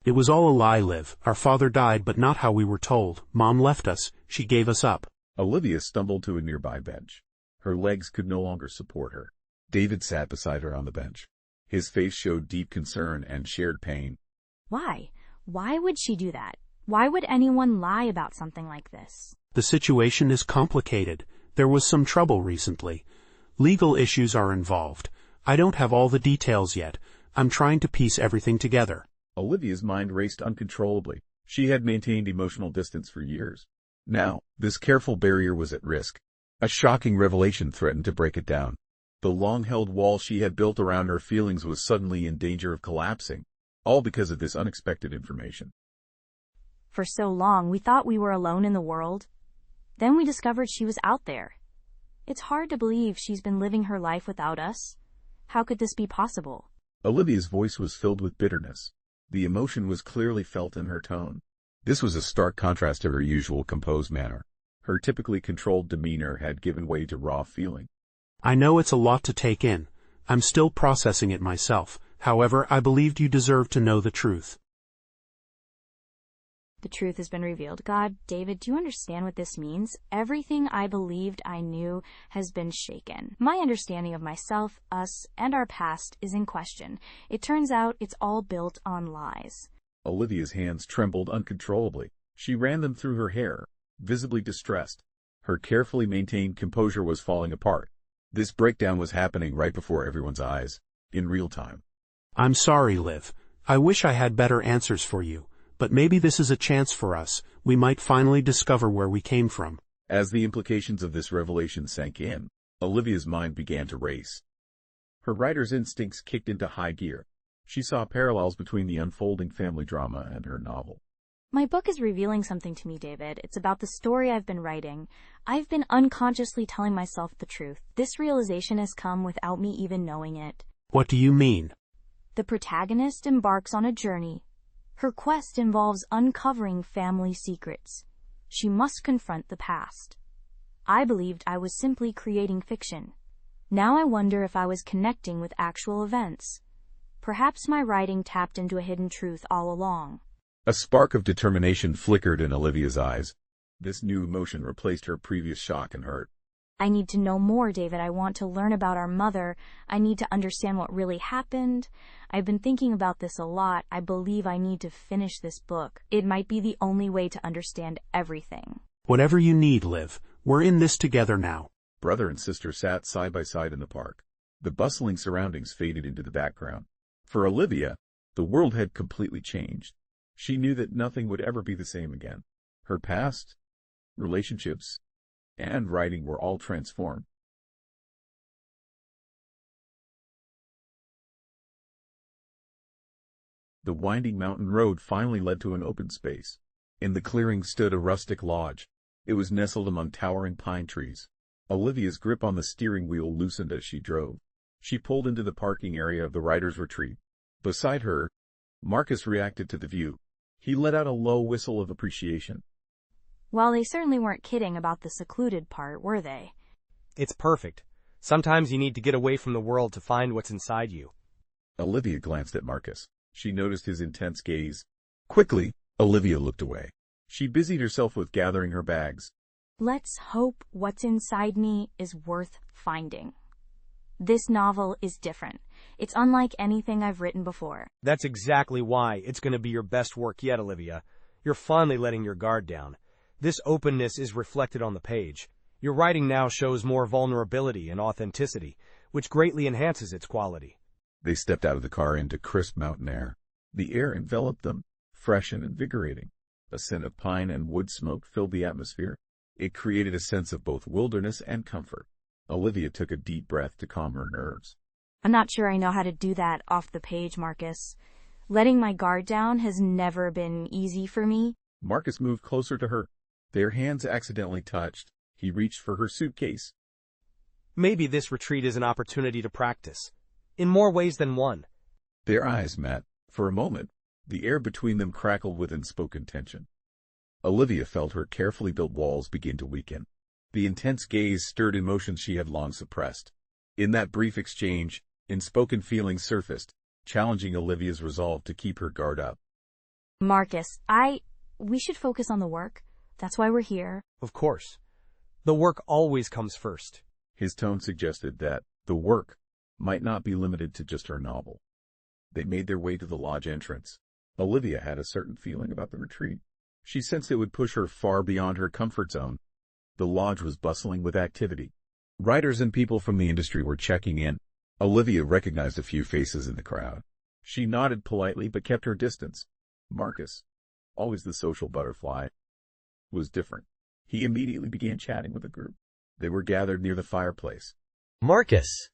It was all a lie, Liv. Our father died, but not how we were told. Mom left us. She gave us up. Olivia stumbled to a nearby bench. Her legs could no longer support her. David sat beside her on the bench. His face showed deep concern and shared pain. Why? Why would she do that? Why would anyone lie about something like this? The situation is complicated. There was some trouble recently. Legal issues are involved. I don't have all the details yet. I'm trying to piece everything together. Olivia's mind raced uncontrollably. She had maintained emotional distance for years. Now, this careful barrier was at risk. A shocking revelation threatened to break it down. The long-held wall she had built around her feelings was suddenly in danger of collapsing, all because of this unexpected information. For so long, we thought we were alone in the world. Then we discovered she was out there. It's hard to believe she's been living her life without us. How could this be possible? Olivia's voice was filled with bitterness. The emotion was clearly felt in her tone. This was a stark contrast to her usual composed manner. Her typically controlled demeanor had given way to raw feeling. I know it's a lot to take in. I'm still processing it myself. However, I believed you deserved to know the truth. The truth has been revealed. God, David, do you understand what this means? Everything I believed I knew has been shaken. My understanding of myself, us, and our past is in question. It turns out it's all built on lies. Olivia's hands trembled uncontrollably. She ran them through her hair, visibly distressed. Her carefully maintained composure was falling apart. This breakdown was happening right before everyone's eyes, in real time. I'm sorry, Liv. I wish I had better answers for you. But maybe this is a chance for us. We might finally discover where we came from. As the implications of this revelation sank in, Olivia's mind began to race. Her writer's instincts kicked into high gear. She saw parallels between the unfolding family drama and her novel. My book is revealing something to me, David. It's about the story I've been writing. I've been unconsciously telling myself the truth. This realization has come without me even knowing it. What do you mean? The protagonist embarks on a journey. Her quest involves uncovering family secrets. She must confront the past. I believed I was simply creating fiction. Now I wonder if I was connecting with actual events. Perhaps my writing tapped into a hidden truth all along. A spark of determination flickered in Olivia's eyes. This new emotion replaced her previous shock and hurt. I need to know more, David. I want to learn about our mother. I need to understand what really happened. I've been thinking about this a lot. I believe I need to finish this book. It might be the only way to understand everything. Whatever you need, Liv. We're in this together now. Brother and sister sat side by side in the park. The bustling surroundings faded into the background. For Olivia, the world had completely changed. She knew that nothing would ever be the same again. Her past, relationships, and writing were all transformed. The winding mountain road finally led to an open space. In the clearing stood a rustic lodge. It was nestled among towering pine trees. Olivia's grip on the steering wheel loosened as she drove. She pulled into the parking area of the writer's retreat. Beside her, Marcus reacted to the view. He let out a low whistle of appreciation. Well, they certainly weren't kidding about the secluded part, were they? It's perfect. Sometimes you need to get away from the world to find what's inside you. Olivia glanced at Marcus. She noticed his intense gaze. Quickly, Olivia looked away. She busied herself with gathering her bags. Let's hope what's inside me is worth finding. This novel is different. It's unlike anything I've written before. That's exactly why it's going to be your best work yet, Olivia. You're finally letting your guard down. This openness is reflected on the page. Your writing now shows more vulnerability and authenticity, which greatly enhances its quality. They stepped out of the car into crisp mountain air. The air enveloped them, fresh and invigorating. A scent of pine and wood smoke filled the atmosphere. It created a sense of both wilderness and comfort. Olivia took a deep breath to calm her nerves. I'm not sure I know how to do that off the page, Marcus. Letting my guard down has never been easy for me. Marcus moved closer to her. Their hands accidentally touched. He reached for her suitcase. Maybe this retreat is an opportunity to practice, in more ways than one. Their eyes met. For a moment, the air between them crackled with unspoken tension. Olivia felt her carefully built walls begin to weaken. The intense gaze stirred emotions she had long suppressed. In that brief exchange, unspoken feelings surfaced, challenging Olivia's resolve to keep her guard up. Marcus, we should focus on the work. That's why we're here. Of course. The work always comes first. His tone suggested that the work might not be limited to just her novel. They made their way to the lodge entrance. Olivia had a certain feeling about the retreat. She sensed it would push her far beyond her comfort zone. The lodge was bustling with activity. Writers and people from the industry were checking in. Olivia recognized a few faces in the crowd. She nodded politely but kept her distance. Marcus, always the social butterfly, was different. He immediately began chatting with the group. They were gathered near the fireplace. Marcus,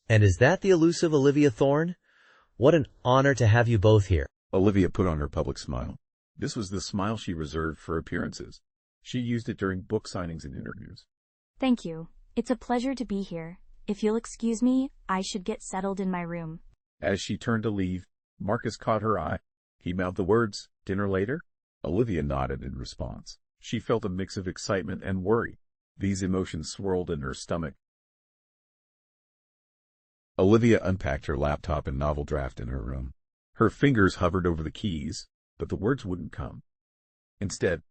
and is that the elusive Olivia Thorne? What an honor to have you both here. Olivia put on her public smile. This was the smile she reserved for appearances. She used it during book signings and interviews. Thank you. It's a pleasure to be here. If you'll excuse me, I should get settled in my room. As she turned to leave, Marcus caught her eye. He mouthed the words, "Dinner later?" Olivia nodded in response. She felt a mix of excitement and worry. These emotions swirled in her stomach. Olivia unpacked her laptop and novel draft in her room. Her fingers hovered over the keys, but the words wouldn't come. Instead,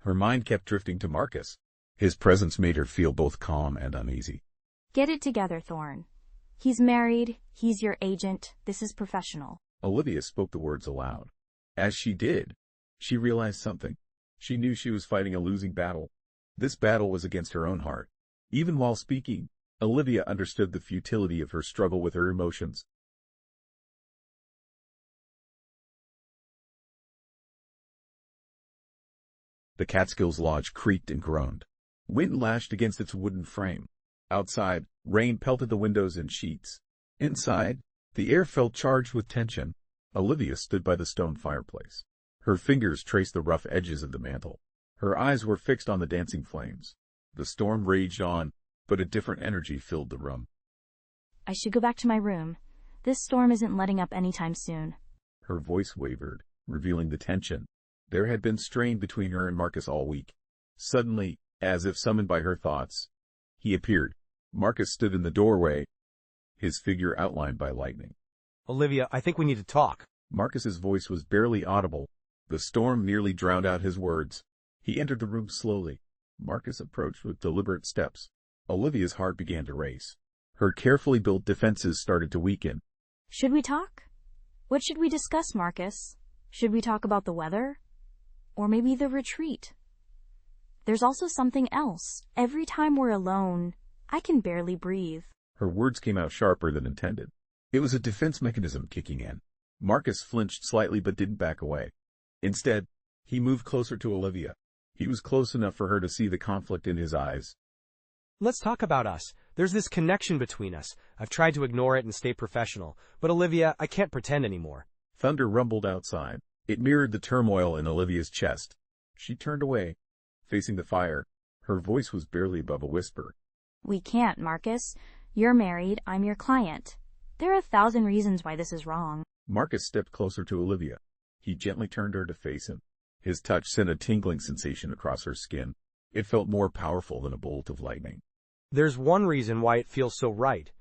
her mind kept drifting to Marcus. His presence made her feel both calm and uneasy. Get it together, Thorne. He's married. He's your agent. This is professional. Olivia spoke the words aloud. As she did, she realized something. She knew she was fighting a losing battle. This battle was against her own heart. Even while speaking, Olivia understood the futility of her struggle with her emotions. The Catskills Lodge creaked and groaned. Wind lashed against its wooden frame. Outside, rain pelted the windows and sheets. Inside, the air felt charged with tension. Olivia stood by the stone fireplace. Her fingers traced the rough edges of the mantel. Her eyes were fixed on the dancing flames. The storm raged on, but a different energy filled the room. I should go back to my room. This storm isn't letting up anytime soon. Her voice wavered, revealing the tension. There had been strain between her and Marcus all week. Suddenly, as if summoned by her thoughts, he appeared. Marcus stood in the doorway, his figure outlined by lightning. Olivia, I think we need to talk. Marcus's voice was barely audible. The storm nearly drowned out his words. He entered the room slowly. Marcus approached with deliberate steps. Olivia's heart began to race. Her carefully built defenses started to weaken. Should we talk? What should we discuss, Marcus? Should we talk about the weather? Or maybe the retreat? There's also something else. Every time we're alone, I can barely breathe. Her words came out sharper than intended. It was a defense mechanism kicking in. Marcus flinched slightly but didn't back away. Instead, he moved closer to Olivia. He was close enough for her to see the conflict in his eyes. Let's talk about us. There's this connection between us. I've tried to ignore it and stay professional. But Olivia, I can't pretend anymore. Thunder rumbled outside. It mirrored the turmoil in Olivia's chest. She turned away, facing the fire. Her voice was barely above a whisper. We can't, Marcus. You're married, I'm your client. There are 1,000 reasons why this is wrong. Marcus stepped closer to Olivia. He gently turned her to face him. His touch sent a tingling sensation across her skin. It felt more powerful than a bolt of lightning. There's one reason why it feels so right.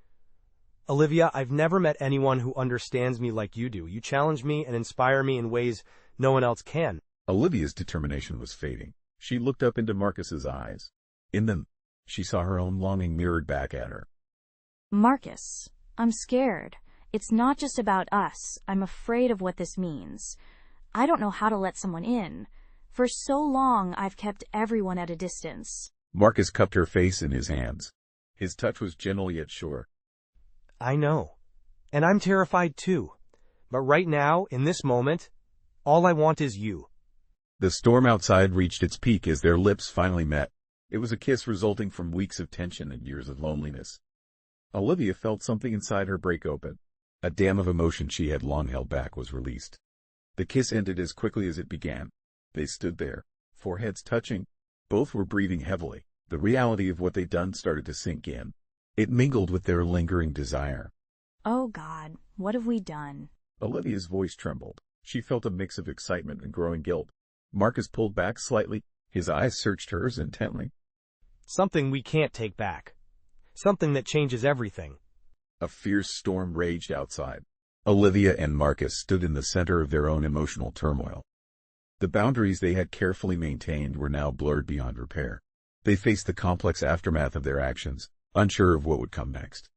Olivia, I've never met anyone who understands me like you do. You challenge me and inspire me in ways no one else can. Olivia's determination was fading. She looked up into Marcus's eyes. In them, she saw her own longing mirrored back at her. Marcus, I'm scared. It's not just about us. I'm afraid of what this means. I don't know how to let someone in. For so long, I've kept everyone at a distance. Marcus cupped her face in his hands. His touch was gentle yet sure. I know. And I'm terrified too. But right now, in this moment, all I want is you. The storm outside reached its peak as their lips finally met. It was a kiss resulting from weeks of tension and years of loneliness. Olivia felt something inside her break open. A dam of emotion she had long held back was released. The kiss ended as quickly as it began. They stood there, foreheads touching. Both were breathing heavily. The reality of what they'd done started to sink in. It mingled with their lingering desire. Oh God, what have we done? Olivia's voice trembled. She felt a mix of excitement and growing guilt. Marcus pulled back slightly. His eyes searched hers intently. Something we can't take back. Something that changes everything. A fierce storm raged outside. Olivia and Marcus stood in the center of their own emotional turmoil. The boundaries they had carefully maintained were now blurred beyond repair. They faced the complex aftermath of their actions, unsure of what would come next.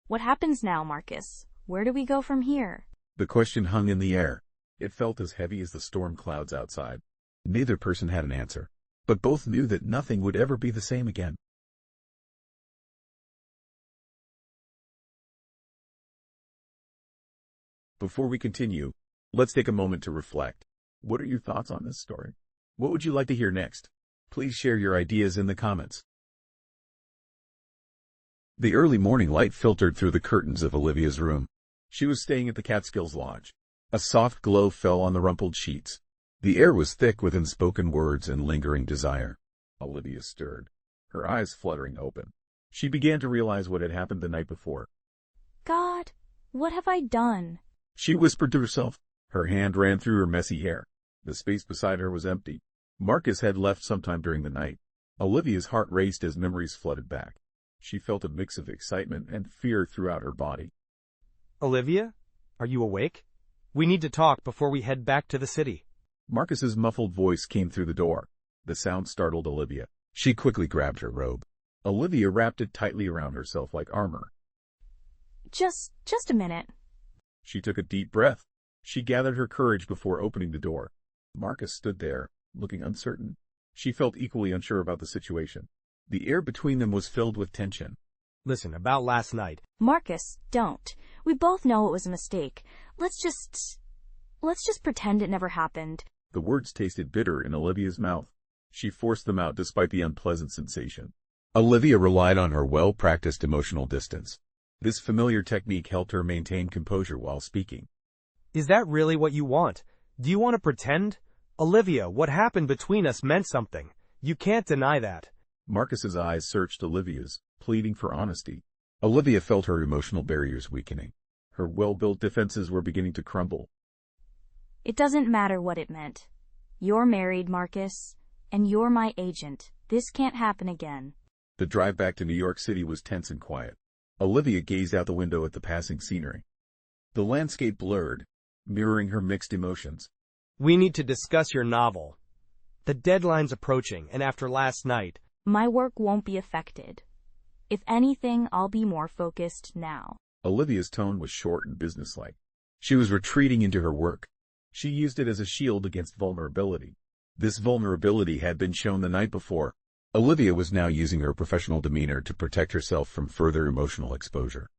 What happens now, Marcus? Where do we go from here? The question hung in the air. It felt as heavy as the storm clouds outside. Neither person had an answer, but both knew that nothing would ever be the same again. Before we continue, let's take a moment to reflect. What are your thoughts on this story? What would you like to hear next? Please share your ideas in the comments. The early morning light filtered through the curtains of Olivia's room. She was staying at the Catskills Lodge. A soft glow fell on the rumpled sheets. The air was thick with unspoken words and lingering desire. Olivia stirred, her eyes fluttering open. She began to realize what had happened the night before. God, what have I done? She whispered to herself. Her hand ran through her messy hair. The space beside her was empty. Marcus had left sometime during the night. Olivia's heart raced as memories flooded back. She felt a mix of excitement and fear throughout her body. Olivia, are you awake? We need to talk before we head back to the city. Marcus's muffled voice came through the door. The sound startled Olivia. She quickly grabbed her robe. Olivia wrapped it tightly around herself like armor. Just a minute. She took a deep breath. She gathered her courage before opening the door. Marcus stood there, looking uncertain. She felt equally unsure about the situation. The air between them was filled with tension. Listen, about last night. Marcus, don't. We both know it was a mistake. Let's just pretend it never happened. The words tasted bitter in Olivia's mouth. She forced them out despite the unpleasant sensation. Olivia relied on her well-practiced emotional distance. This familiar technique helped her maintain composure while speaking. Is that really what you want? Do you want to pretend? Olivia, what happened between us meant something. You can't deny that. Marcus's eyes searched Olivia's, pleading for honesty. Olivia felt her emotional barriers weakening. Her well-built defenses were beginning to crumble. It doesn't matter what it meant. You're married, Marcus, and you're my agent. This can't happen again. The drive back to New York City was tense and quiet. Olivia gazed out the window at the passing scenery. The landscape blurred, mirroring her mixed emotions. We need to discuss your novel. The deadline's approaching, and after last night... My work won't be affected. If anything, I'll be more focused now. Olivia's tone was short and businesslike. She was retreating into her work. She used it as a shield against vulnerability. This vulnerability had been shown the night before. Olivia was now using her professional demeanor to protect herself from further emotional exposure.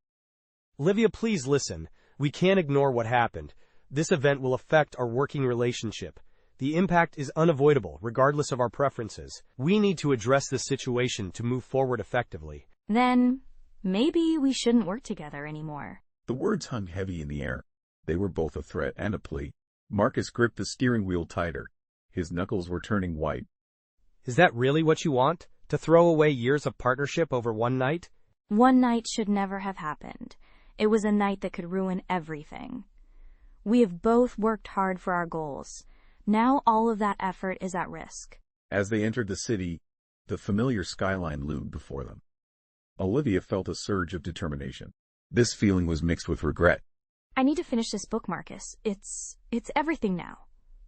Olivia, please listen. We can't ignore what happened. This event will affect our working relationship. The impact is unavoidable, regardless of our preferences. We need to address this situation to move forward effectively. Then, maybe we shouldn't work together anymore. The words hung heavy in the air. They were both a threat and a plea. Marcus gripped the steering wheel tighter. His knuckles were turning white. Is that really what you want? To throw away years of partnership over one night? One night should never have happened. It was a night that could ruin everything. We have both worked hard for our goals. Now all of that effort is at risk. As they entered the city, the familiar skyline loomed before them. Olivia felt a surge of determination. This feeling was mixed with regret. I need to finish this book, Marcus. It's everything now.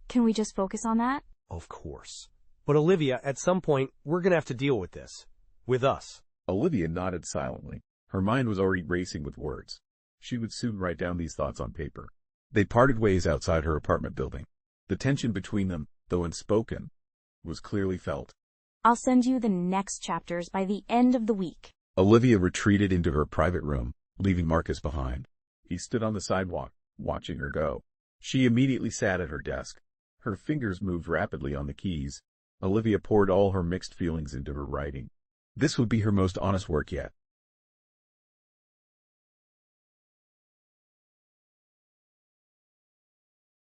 Can we just focus on that? Of course. But Olivia, at some point, we're gonna have to deal with this. With us. Olivia nodded silently. Her mind was already racing with words. She would soon write down these thoughts on paper. They parted ways outside her apartment building. The tension between them, though unspoken, was clearly felt. I'll send you the next chapters by the end of the week. Olivia retreated into her private room, leaving Marcus behind. He stood on the sidewalk, watching her go. She immediately sat at her desk. Her fingers moved rapidly on the keys. Olivia poured all her mixed feelings into her writing. This would be her most honest work yet.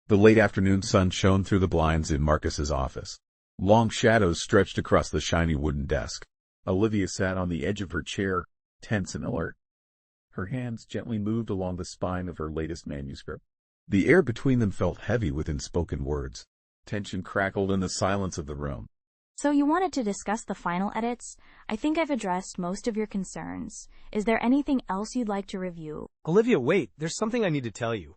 The late afternoon sun shone through the blinds in Marcus's office. Long shadows stretched across the shiny wooden desk. Olivia sat on the edge of her chair, tense and alert. Her hands gently moved along the spine of her latest manuscript. The air between them felt heavy with unspoken words. Tension crackled in the silence of the room. So you wanted to discuss the final edits? I think I've addressed most of your concerns. Is there anything else you'd like to review? Olivia, wait. There's something I need to tell you.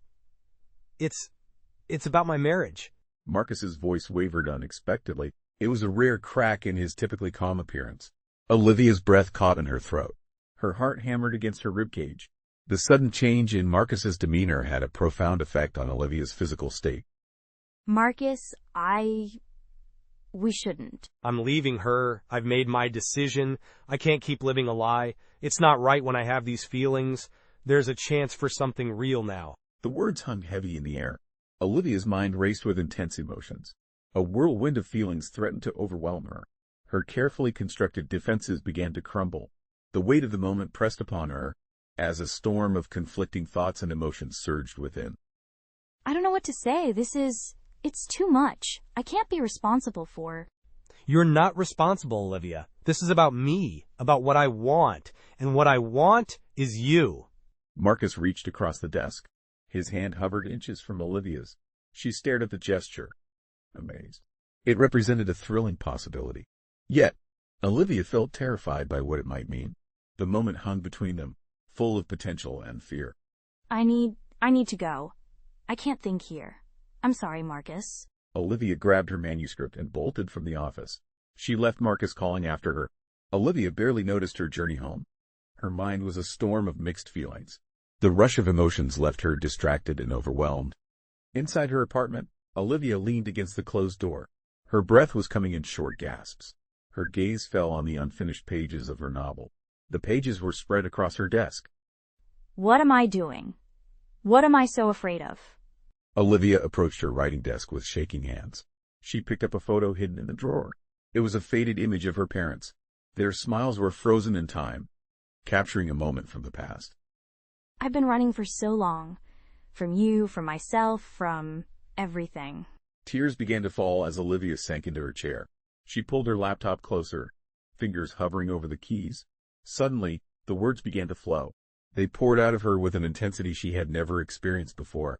It's about my marriage. Marcus's voice wavered unexpectedly. It was a rare crack in his typically calm appearance. Olivia's breath caught in her throat. Her heart hammered against her ribcage. The sudden change in Marcus's demeanor had a profound effect on Olivia's physical state. Marcus, we shouldn't. I'm leaving her. I've made my decision. I can't keep living a lie. It's not right when I have these feelings. There's a chance for something real now. The words hung heavy in the air. Olivia's mind raced with intense emotions. A whirlwind of feelings threatened to overwhelm her. Her carefully constructed defenses began to crumble. The weight of the moment pressed upon her, as a storm of conflicting thoughts and emotions surged within. I don't know what to say. It's too much. I can't be responsible for. You're not responsible, Olivia. This is about me, about what I want, and what I want is you. Marcus reached across the desk. His hand hovered inches from Olivia's. She stared at the gesture, amazed. It represented a thrilling possibility. Yet, Olivia felt terrified by what it might mean. The moment hung between them, full of potential and fear. I need to go. I can't think here. I'm sorry, Marcus. Olivia grabbed her manuscript and bolted from the office. She left Marcus calling after her. Olivia barely noticed her journey home. Her mind was a storm of mixed feelings. The rush of emotions left her distracted and overwhelmed. Inside her apartment, Olivia leaned against the closed door. Her breath was coming in short gasps. Her gaze fell on the unfinished pages of her novel. The pages were spread across her desk. What am I doing? What am I so afraid of? Olivia approached her writing desk with shaking hands. She picked up a photo hidden in the drawer. It was a faded image of her parents. Their smiles were frozen in time, capturing a moment from the past. I've been running for so long, From you, from myself, from everything. Tears began to fall as Olivia sank into her chair. She pulled her laptop closer, fingers hovering over the keys. Suddenly, the words began to flow. They poured out of her with an intensity she had never experienced before.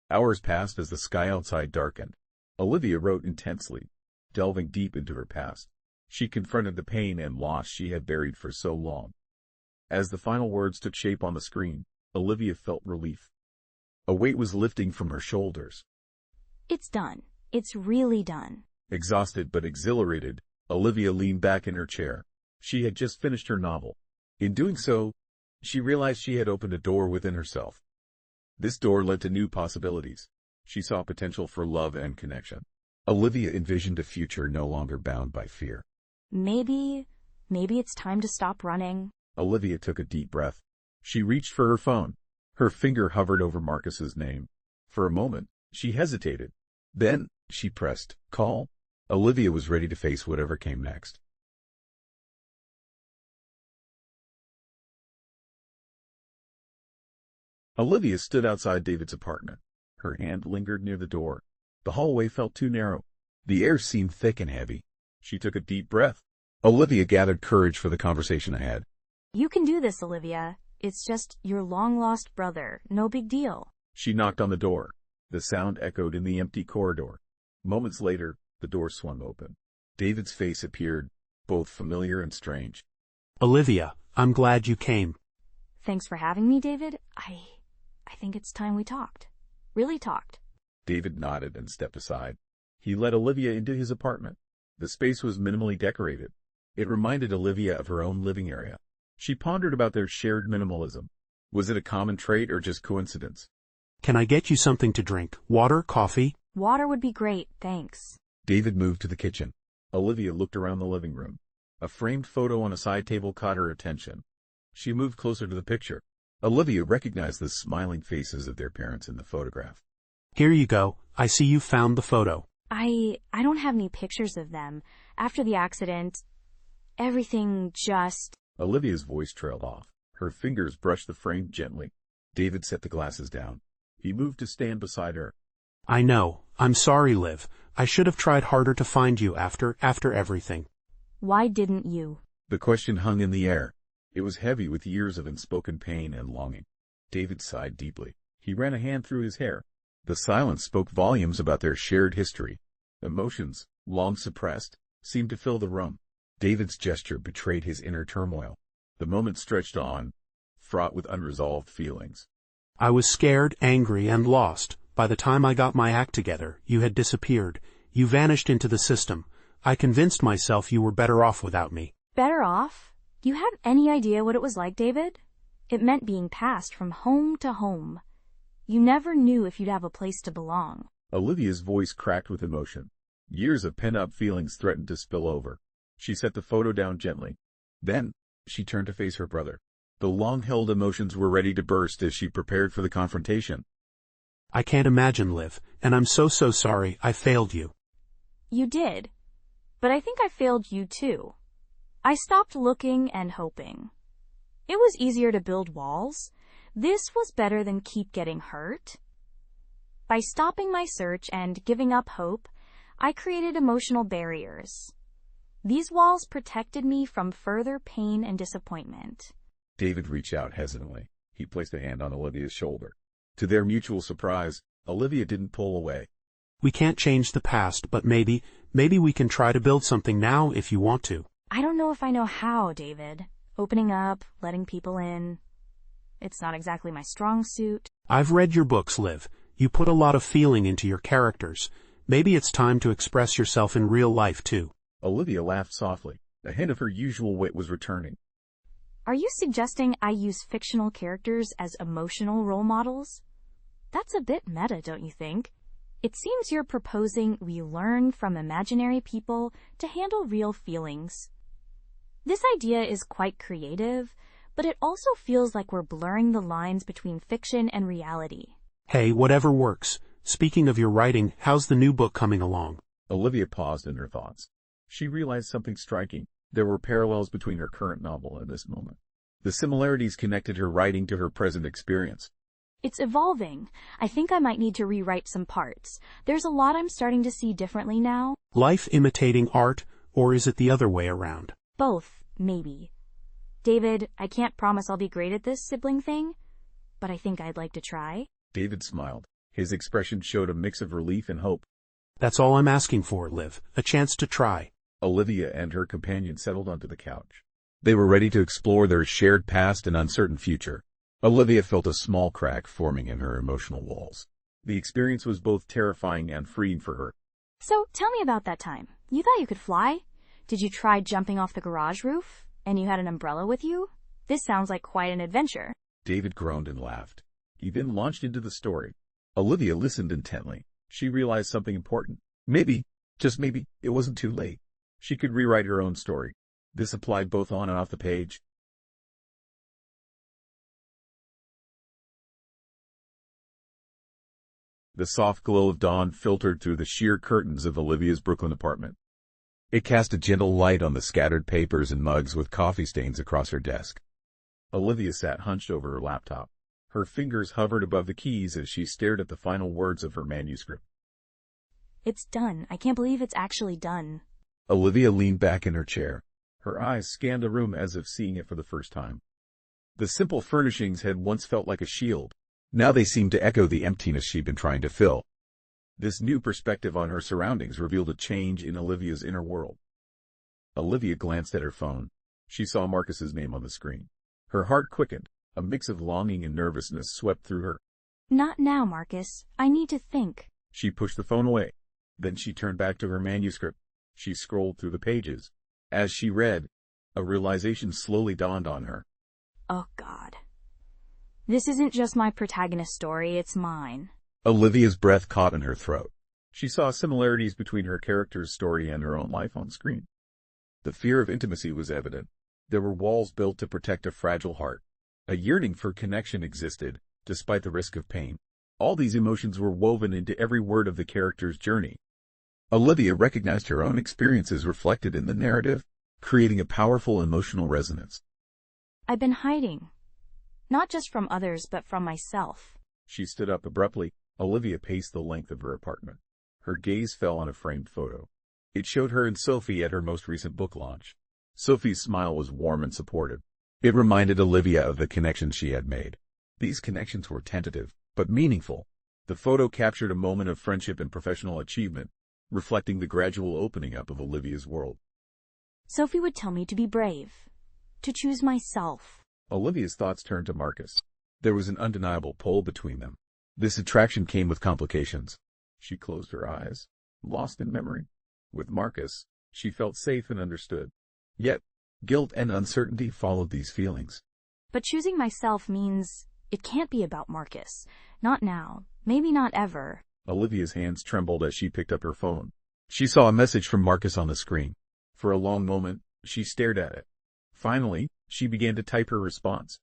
Hours passed as the sky outside darkened. Olivia wrote intensely, delving deep into her past. She confronted the pain and loss she had buried for so long. As the final words took shape on the screen, Olivia felt relief. A weight was lifting from her shoulders. It's done. It's really done. Exhausted but exhilarated, Olivia leaned back in her chair. She had just finished her novel. In doing so, she realized she had opened a door within herself. This door led to new possibilities. She saw potential for love and connection. Olivia envisioned a future no longer bound by fear. Maybe it's time to stop running. Olivia took a deep breath. She reached for her phone. Her finger hovered over Marcus's name. For a moment, she hesitated. Then, she pressed call. Olivia was ready to face whatever came next. Olivia stood outside David's apartment. Her hand lingered near the door. The hallway felt too narrow. The air seemed thick and heavy. She took a deep breath. Olivia gathered courage for the conversation ahead. You can do this, Olivia. It's just your long-lost brother. No big deal. She knocked on the door. The sound echoed in the empty corridor. Moments later, the door swung open. David's face appeared, both familiar and strange. Olivia, I'm glad you came. Thanks for having me, David. I think it's time we talked. Really talked. David nodded and stepped aside. He led Olivia into his apartment. The space was minimally decorated. It reminded Olivia of her own living area. She pondered about their shared minimalism. Was it a common trait or just coincidence? Can I get you something to drink? Water, coffee? Water would be great, thanks. David moved to the kitchen. Olivia looked around the living room. A framed photo on a side table caught her attention. She moved closer to the picture. Olivia recognized the smiling faces of their parents in the photograph. Here you go. I see you found the photo. I don't have any pictures of them. After the accident, everything just... Olivia's voice trailed off. Her fingers brushed the frame gently. David set the glasses down. He moved to stand beside her. I know. I'm sorry, Liv. I should have tried harder to find you after everything. Why didn't you? The question hung in the air. It was heavy with years of unspoken pain and longing. David sighed deeply. He ran a hand through his hair. The silence spoke volumes about their shared history. Emotions, long suppressed, seemed to fill the room. David's gesture betrayed his inner turmoil. The moment stretched on, fraught with unresolved feelings. I was scared, angry, and lost. By the time I got my act together, you had disappeared. You vanished into the system. I convinced myself you were better off without me. Better off? Do you have any idea what it was like, David? It meant being passed from home to home. You never knew if you'd have a place to belong. Olivia's voice cracked with emotion. Years of pent-up feelings threatened to spill over. She set the photo down gently. Then, she turned to face her brother. The long-held emotions were ready to burst as she prepared for the confrontation. I can't imagine, Liv, and I'm so sorry I failed you. You did. But I think I failed you too. I stopped looking and hoping. It was easier to build walls. This was better than keep getting hurt. By stopping my search and giving up hope, I created emotional barriers. These walls protected me from further pain and disappointment. David reached out hesitantly. He placed a hand on Olivia's shoulder. To their mutual surprise, Olivia didn't pull away. We can't change the past, but maybe we can try to build something now if you want to. I don't know if I know how, David. Opening up, letting people in. It's not exactly my strong suit. I've read your books, Liv. You put a lot of feeling into your characters. Maybe it's time to express yourself in real life, too. Olivia laughed softly. A hint of her usual wit was returning. Are you suggesting I use fictional characters as emotional role models? That's a bit meta, don't you think? It seems you're proposing we learn from imaginary people to handle real feelings. This idea is quite creative, but it also feels like we're blurring the lines between fiction and reality. Hey, whatever works. Speaking of your writing, how's the new book coming along? Olivia paused in her thoughts. She realized something striking. There were parallels between her current novel and this moment. The similarities connected her writing to her present experience. It's evolving. I think I might need to rewrite some parts. There's a lot I'm starting to see differently now. Life imitating art, or is it the other way around? Both, maybe. David, I can't promise I'll be great at this sibling thing, but I think I'd like to try. David smiled. His expression showed a mix of relief and hope. That's all I'm asking for, Liv. A chance to try. Olivia and her companion settled onto the couch. They were ready to explore their shared past and uncertain future. Olivia felt a small crack forming in her emotional walls. The experience was both terrifying and freeing for her. So, tell me about that time. You thought you could fly? Did you try jumping off the garage roof? And you had an umbrella with you? This sounds like quite an adventure. David groaned and laughed. He then launched into the story. Olivia listened intently. She realized something important. Maybe, just maybe, it wasn't too late. She could rewrite her own story. This applied both on and off the page. The soft glow of dawn filtered through the sheer curtains of Olivia's Brooklyn apartment. It cast a gentle light on the scattered papers and mugs with coffee stains across her desk. Olivia sat hunched over her laptop. Her fingers hovered above the keys as she stared at the final words of her manuscript. It's done. I can't believe it's actually done. Olivia leaned back in her chair. Her eyes scanned the room as if seeing it for the first time. The simple furnishings had once felt like a shield. Now they seemed to echo the emptiness she'd been trying to fill. This new perspective on her surroundings revealed a change in Olivia's inner world. Olivia glanced at her phone. She saw Marcus's name on the screen. Her heart quickened. A mix of longing and nervousness swept through her. Not now, Marcus. I need to think. She pushed the phone away. Then she turned back to her manuscript. She scrolled through the pages. As she read, a realization slowly dawned on her. Oh, God. This isn't just my protagonist's story, it's mine. Olivia's breath caught in her throat. She saw similarities between her character's story and her own life on screen. The fear of intimacy was evident. There were walls built to protect a fragile heart. A yearning for connection existed, despite the risk of pain. All these emotions were woven into every word of the character's journey. Olivia recognized her own experiences reflected in the narrative, creating a powerful emotional resonance. I've been hiding. Not just from others, but from myself. She stood up abruptly. Olivia paced the length of her apartment. Her gaze fell on a framed photo. It showed her and Sophie at her most recent book launch. Sophie's smile was warm and supportive. It reminded Olivia of the connections she had made. These connections were tentative, but meaningful. The photo captured a moment of friendship and professional achievement, reflecting the gradual opening up of Olivia's world. Sophie would tell me to be brave, to choose myself. Olivia's thoughts turned to Marcus. There was an undeniable pull between them. This attraction came with complications. She closed her eyes, lost in memory. With Marcus, she felt safe and understood. Yet, guilt and uncertainty followed these feelings. But choosing myself means it can't be about Marcus. Not now. Maybe not ever. Olivia's hands trembled as she picked up her phone. She saw a message from Marcus on the screen. For a long moment, she stared at it. Finally, she began to type her response.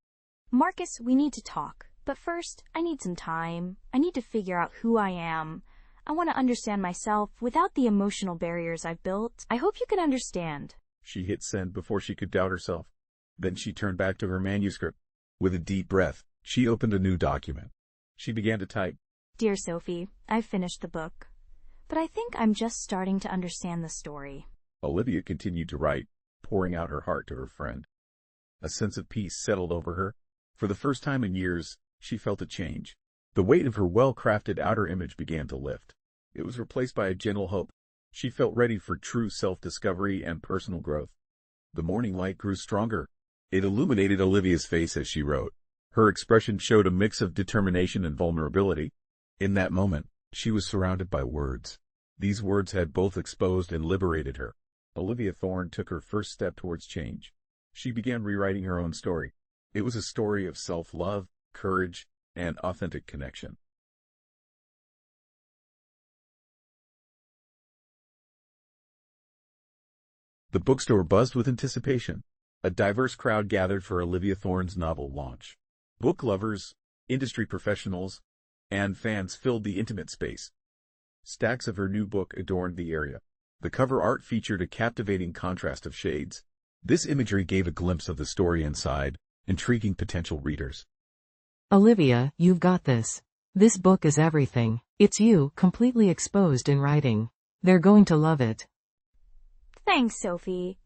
Marcus, we need to talk. But first, I need some time. I need to figure out who I am. I want to understand myself without the emotional barriers I've built. I hope you can understand. She hit send before she could doubt herself. Then she turned back to her manuscript. With a deep breath, she opened a new document. She began to type. Dear Sophie, I've finished the book, but I think I'm just starting to understand the story. Olivia continued to write, pouring out her heart to her friend. A sense of peace settled over her. For the first time in years, she felt a change. The weight of her well-crafted outer image began to lift. It was replaced by a gentle hope. She felt ready for true self-discovery and personal growth. The morning light grew stronger. It illuminated Olivia's face as she wrote. Her expression showed a mix of determination and vulnerability. In that moment, she was surrounded by words. These words had both exposed and liberated her. Olivia Thorne took her first step towards change. She began rewriting her own story. It was a story of self-love, courage, and authentic connection. The bookstore buzzed with anticipation. A diverse crowd gathered for Olivia Thorne's novel launch. Book lovers, industry professionals, and fans filled the intimate space. Stacks of her new book adorned the area. The cover art featured a captivating contrast of shades. This imagery gave a glimpse of the story inside, intriguing potential readers. Olivia, you've got this. This book is everything. It's you, completely exposed in writing. They're going to love it. Thanks, Sophie.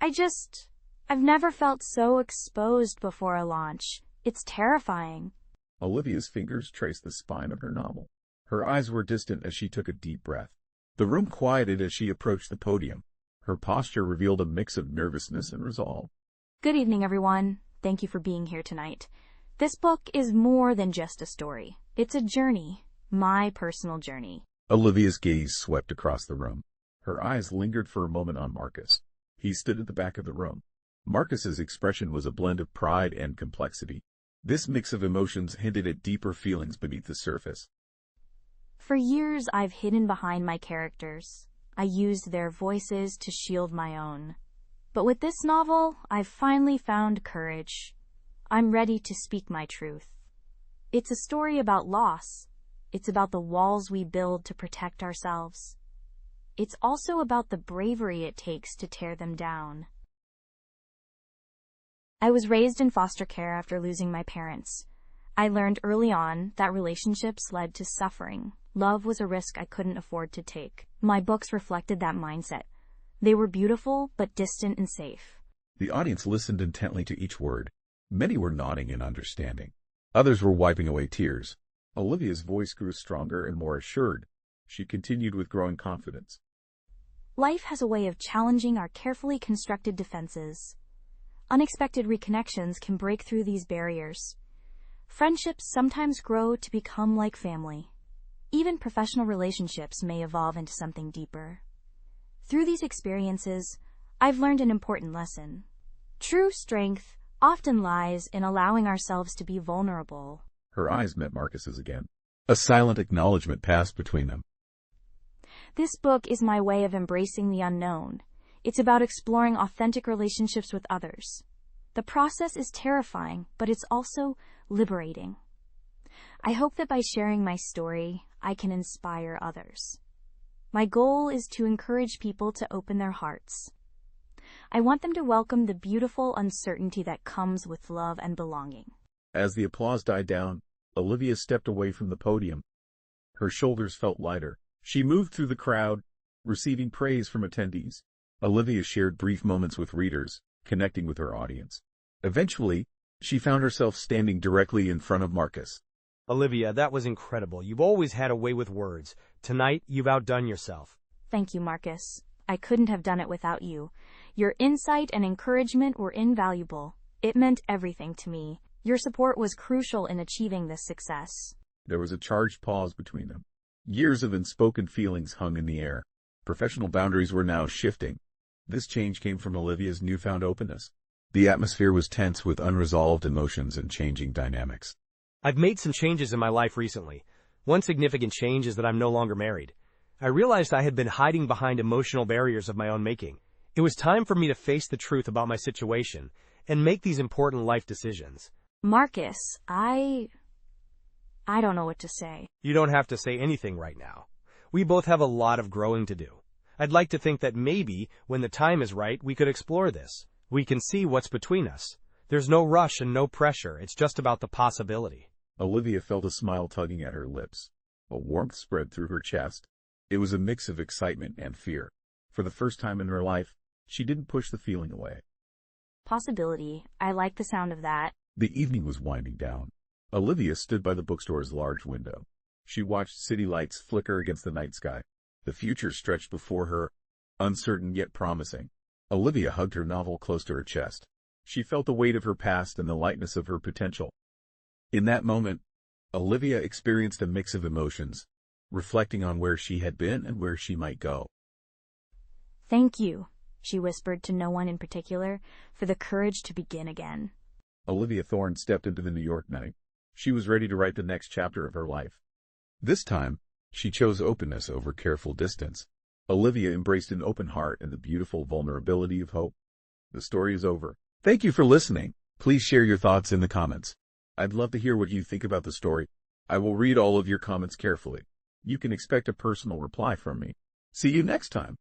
I've never felt so exposed before a launch. It's terrifying. Olivia's fingers traced the spine of her novel. Her eyes were distant as she took a deep breath. The room quieted as she approached the podium. Her posture revealed a mix of nervousness and resolve. Good evening, everyone. Thank you for being here tonight. This book is more than just a story. It's a journey. My personal journey. Olivia's gaze swept across the room. Her eyes lingered for a moment on Marcus. He stood at the back of the room. Marcus's expression was a blend of pride and complexity. This mix of emotions hinted at deeper feelings beneath the surface. For years, I've hidden behind my characters. I used their voices to shield my own. But with this novel, I've finally found courage. I'm ready to speak my truth. It's a story about loss. It's about the walls we build to protect ourselves. It's also about the bravery it takes to tear them down. I was raised in foster care after losing my parents. I learned early on that relationships led to suffering. Love was a risk I couldn't afford to take. My books reflected that mindset. They were beautiful, but distant and safe. The audience listened intently to each word. Many were nodding in understanding. Others were wiping away tears. Olivia's voice grew stronger and more assured. She continued with growing confidence. Life has a way of challenging our carefully constructed defenses. Unexpected reconnections can break through these barriers. Friendships sometimes grow to become like family. Even professional relationships may evolve into something deeper. Through these experiences, I've learned an important lesson. True strength often lies in allowing ourselves to be vulnerable. Her eyes met Marcus's again. A silent acknowledgement passed between them. This book is my way of embracing the unknown. It's about exploring authentic relationships with others. The process is terrifying, but it's also liberating. I hope that by sharing my story, I can inspire others. My goal is to encourage people to open their hearts. I want them to welcome the beautiful uncertainty that comes with love and belonging. As the applause died down, Olivia stepped away from the podium. Her shoulders felt lighter. She moved through the crowd, receiving praise from attendees. Olivia shared brief moments with readers, connecting with her audience. Eventually, she found herself standing directly in front of Marcus. Olivia, that was incredible. You've always had a way with words. Tonight, you've outdone yourself. Thank you, Marcus. I couldn't have done it without you. Your insight and encouragement were invaluable. It meant everything to me. Your support was crucial in achieving this success. There was a charged pause between them. Years of unspoken feelings hung in the air. Professional boundaries were now shifting. This change came from Olivia's newfound openness. The atmosphere was tense with unresolved emotions and changing dynamics. I've made some changes in my life recently. One significant change is that I'm no longer married. I realized I had been hiding behind emotional barriers of my own making. It was time for me to face the truth about my situation and make these important life decisions. Marcus, I don't know what to say. You don't have to say anything right now. We both have a lot of growing to do. I'd like to think that maybe, when the time is right, we could explore this. We can see what's between us. There's no rush and no pressure. It's just about the possibility. Olivia felt a smile tugging at her lips. A warmth spread through her chest. It was a mix of excitement and fear. For the first time in her life, she didn't push the feeling away. Possibility. I like the sound of that. The evening was winding down. Olivia stood by the bookstore's large window. She watched city lights flicker against the night sky. The future stretched before her, uncertain yet promising. Olivia hugged her novel close to her chest. She felt the weight of her past and the lightness of her potential. In that moment, Olivia experienced a mix of emotions, reflecting on where she had been and where she might go. Thank you, she whispered to no one in particular, for the courage to begin again. Olivia Thorne stepped into the New York night. She was ready to write the next chapter of her life. This time, she chose openness over careful distance. Olivia embraced an open heart and the beautiful vulnerability of hope. The story is over. Thank you for listening. Please share your thoughts in the comments. I'd love to hear what you think about the story. I will read all of your comments carefully. You can expect a personal reply from me. See you next time.